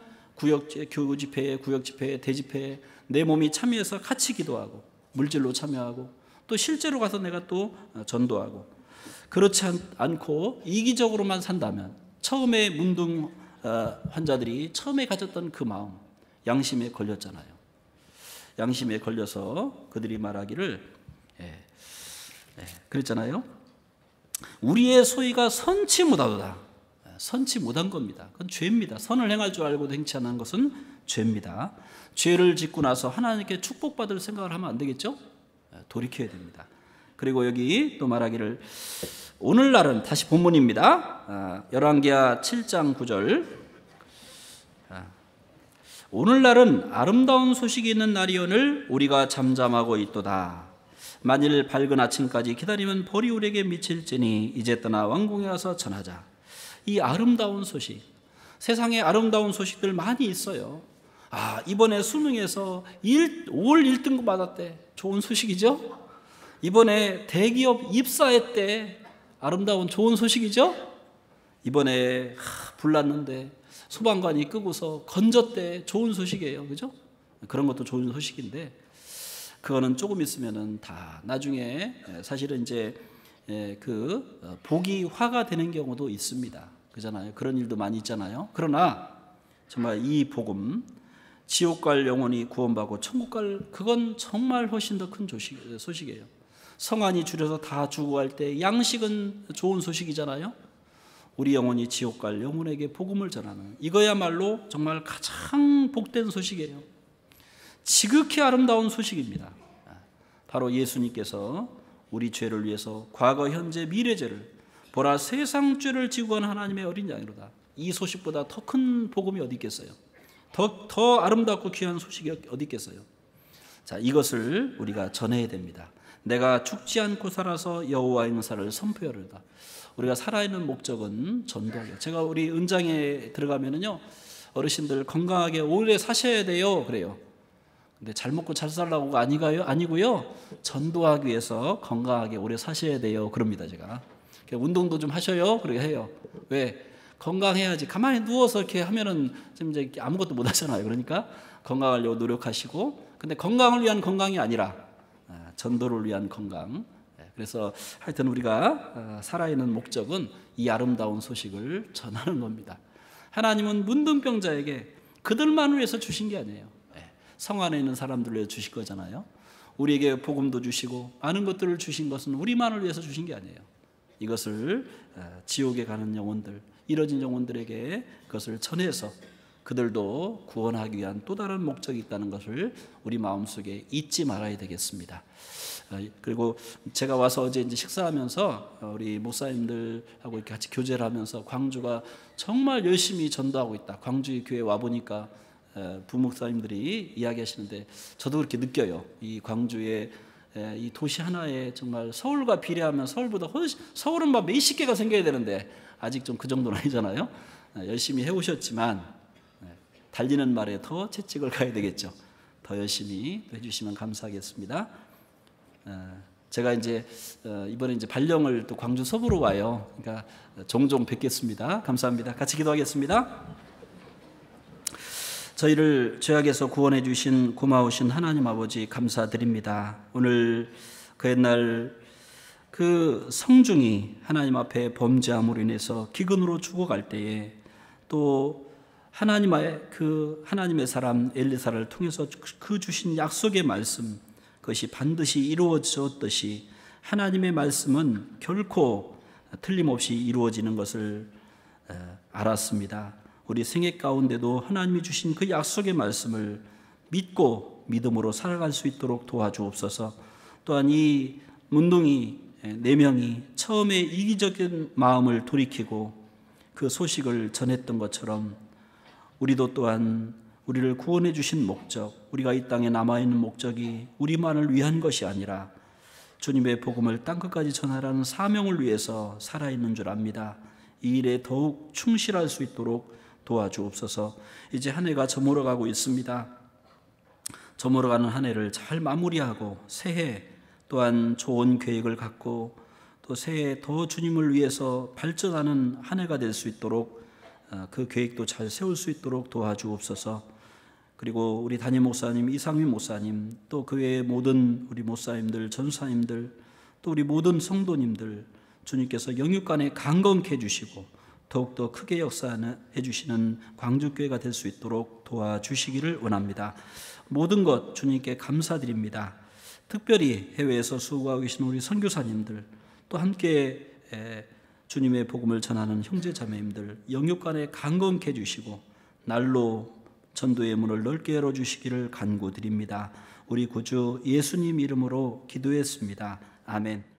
Speaker 1: 교구 집회에, 구역 집회에, 대집회에 내 몸이 참여해서 같이 기도하고 물질로 참여하고 또 실제로 가서 내가 또 전도하고, 그렇지 않고 이기적으로만 산다면 처음에 문둥 환자들이 처음에 가졌던 그 마음, 양심에 걸렸잖아요. 양심에 걸려서 그들이 말하기를 그랬잖아요. 우리의 소위가 선치 못하도다. 선치 못한 겁니다. 그건 죄입니다. 선을 행할 줄 알고도 행치 않는 것은 죄입니다. 죄를 짓고 나서 하나님께 축복받을 생각을 하면 안 되겠죠? 돌이켜야 됩니다. 그리고 여기 또 말하기를, 오늘날은, 다시 본문입니다. 열왕기하 7장 9절. 오늘날은 아름다운 소식이 있는 날이오늘 우리가 잠잠하고 있도다. 만일 밝은 아침까지 기다리면 벌이 우리에게 미칠지니 이제 떠나 왕궁에 가서 전하자. 이 아름다운 소식, 세상에 아름다운 소식들 많이 있어요. 이번에 수능에서 5월 1등급 받았대. 좋은 소식이죠? 이번에 대기업 입사했대. 아름다운 좋은 소식이죠? 이번에 불 났는데 소방관이 끄고서 건졌대. 좋은 소식이에요. 그죠? 그런 것도 좋은 소식인데, 그거는 조금 있으면은 다 나중에 사실은 이제 복이 화가 되는 경우도 있습니다. 그잖아요. 그런 일도 많이 있잖아요. 그러나 정말 이 복음, 지옥 갈 영혼이 구원받고 천국 갈, 그건 정말 훨씬 더 큰 소식이에요. 성안이 줄여서 다 주고 갈 때 양식은 좋은 소식이잖아요. 우리 영혼이 지옥 갈 영혼에게 복음을 전하는, 이거야말로 정말 가장 복된 소식이에요. 지극히 아름다운 소식입니다. 바로 예수님께서 우리 죄를 위해서 과거, 현재, 미래 죄를, 보라 세상 죄를 지고 간 하나님의 어린 양이로다. 이 소식보다 더 큰 복음이 어디 있겠어요? 더 아름답고 귀한 소식이 어디 있겠어요? 자, 이것을 우리가 전해야 됩니다. 내가 죽지 않고 살아서 여호와의 은사를 선포하리로다. 우리가 살아있는 목적은 전도하기요. 제가 우리 은장에 들어가면은요, 어르신들 건강하게 오래 사셔야 돼요 그래요. 근데 잘 먹고 잘 살라고가 아니고요, 전도하기 위해서 건강하게 오래 사셔야 돼요 그럽니다. 제가 운동도 좀 하셔요 그렇게 해요. 왜? 건강해야지. 가만히 누워서 이렇게 하면은 지금 이제 아무것도 못 하잖아요. 그러니까 건강하려고 노력하시고, 근데 건강을 위한 건강이 아니라 전도를 위한 건강. 그래서 하여튼 우리가 살아있는 목적은 이 아름다운 소식을 전하는 겁니다. 하나님은 문둥병자에게 그들만 위해서 주신 게 아니에요. 성 안에 있는 사람들을 위해서 주실 거잖아요. 우리에게 복음도 주시고 많은 것들을 주신 것은 우리만을 위해서 주신 게 아니에요. 이것을 지옥에 가는 영혼들, 이뤄진 영혼들에게 그것을 전해서 그들도 구원하기 위한 또 다른 목적이 있다는 것을 우리 마음속에 잊지 말아야 되겠습니다. 그리고 제가 와서 어제 이제 식사하면서 우리 목사님들하고 이렇게 같이 교제를 하면서 광주가 정말 열심히 전도하고 있다. 광주 교회 와 보니까 부목사님들이 이야기하시는데 저도 그렇게 느껴요. 이 광주의 이 도시 하나에 정말 서울과 비례하면 서울보다 훨씬, 서울은 막 몇십 개가 생겨야 되는데 아직 좀 그 정도는 아니잖아요. 열심히 해오셨지만 달리는 말에 더 채찍을 가야 되겠죠. 더 열심히 해주시면 감사하겠습니다. 제가 이제 이번에 이제 발령을 또 광주 서부로 와요. 그러니까 종종 뵙겠습니다. 감사합니다. 같이 기도하겠습니다. 저희를 죄악에서 구원해 주신 고마우신 하나님 아버지 감사드립니다. 오늘 그 옛날 그 성중이 하나님 앞에 범죄함으로 인해서 기근으로 죽어갈 때에 또 하나님의 사람 엘리사를 통해서 그 주신 약속의 말씀, 그것이 반드시 이루어졌듯이 하나님의 말씀은 결코 틀림없이 이루어지는 것을 알았습니다. 우리 생애 가운데도 하나님이 주신 그 약속의 말씀을 믿고 믿음으로 살아갈 수 있도록 도와주옵소서. 또한 이 문둥이 4명이 처음에 이기적인 마음을 돌이키고 그 소식을 전했던 것처럼 우리도 또한 우리를 구원해 주신 목적, 우리가 이 땅에 남아있는 목적이 우리만을 위한 것이 아니라 주님의 복음을 땅끝까지 전하라는 사명을 위해서 살아있는 줄 압니다. 이 일에 더욱 충실할 수 있도록 도와주옵소서. 이제 한 해가 저물어가고 있습니다. 저물어가는 한 해를 잘 마무리하고 새해 또한 좋은 계획을 갖고 또 새해 더 주님을 위해서 발전하는 한 해가 될 수 있도록 그 계획도 잘 세울 수 있도록 도와주옵소서. 그리고 우리 담임 목사님, 이상민 목사님, 또 그 외의 모든 우리 목사님들, 전사님들, 또 우리 모든 성도님들 주님께서 영육간에 강건케 해주시고 더욱더 크게 역사해 주시는 광주교회가 될 수 있도록 도와주시기를 원합니다. 모든 것 주님께 감사드립니다. 특별히 해외에서 수고하고 계신 우리 선교사님들 또 함께 주님의 복음을 전하는 형제 자매님들 영육간에 강건케 해주시고 날로 전도의 문을 넓게 열어주시기를 간구드립니다. 우리 구주 예수님 이름으로 기도했습니다. 아멘.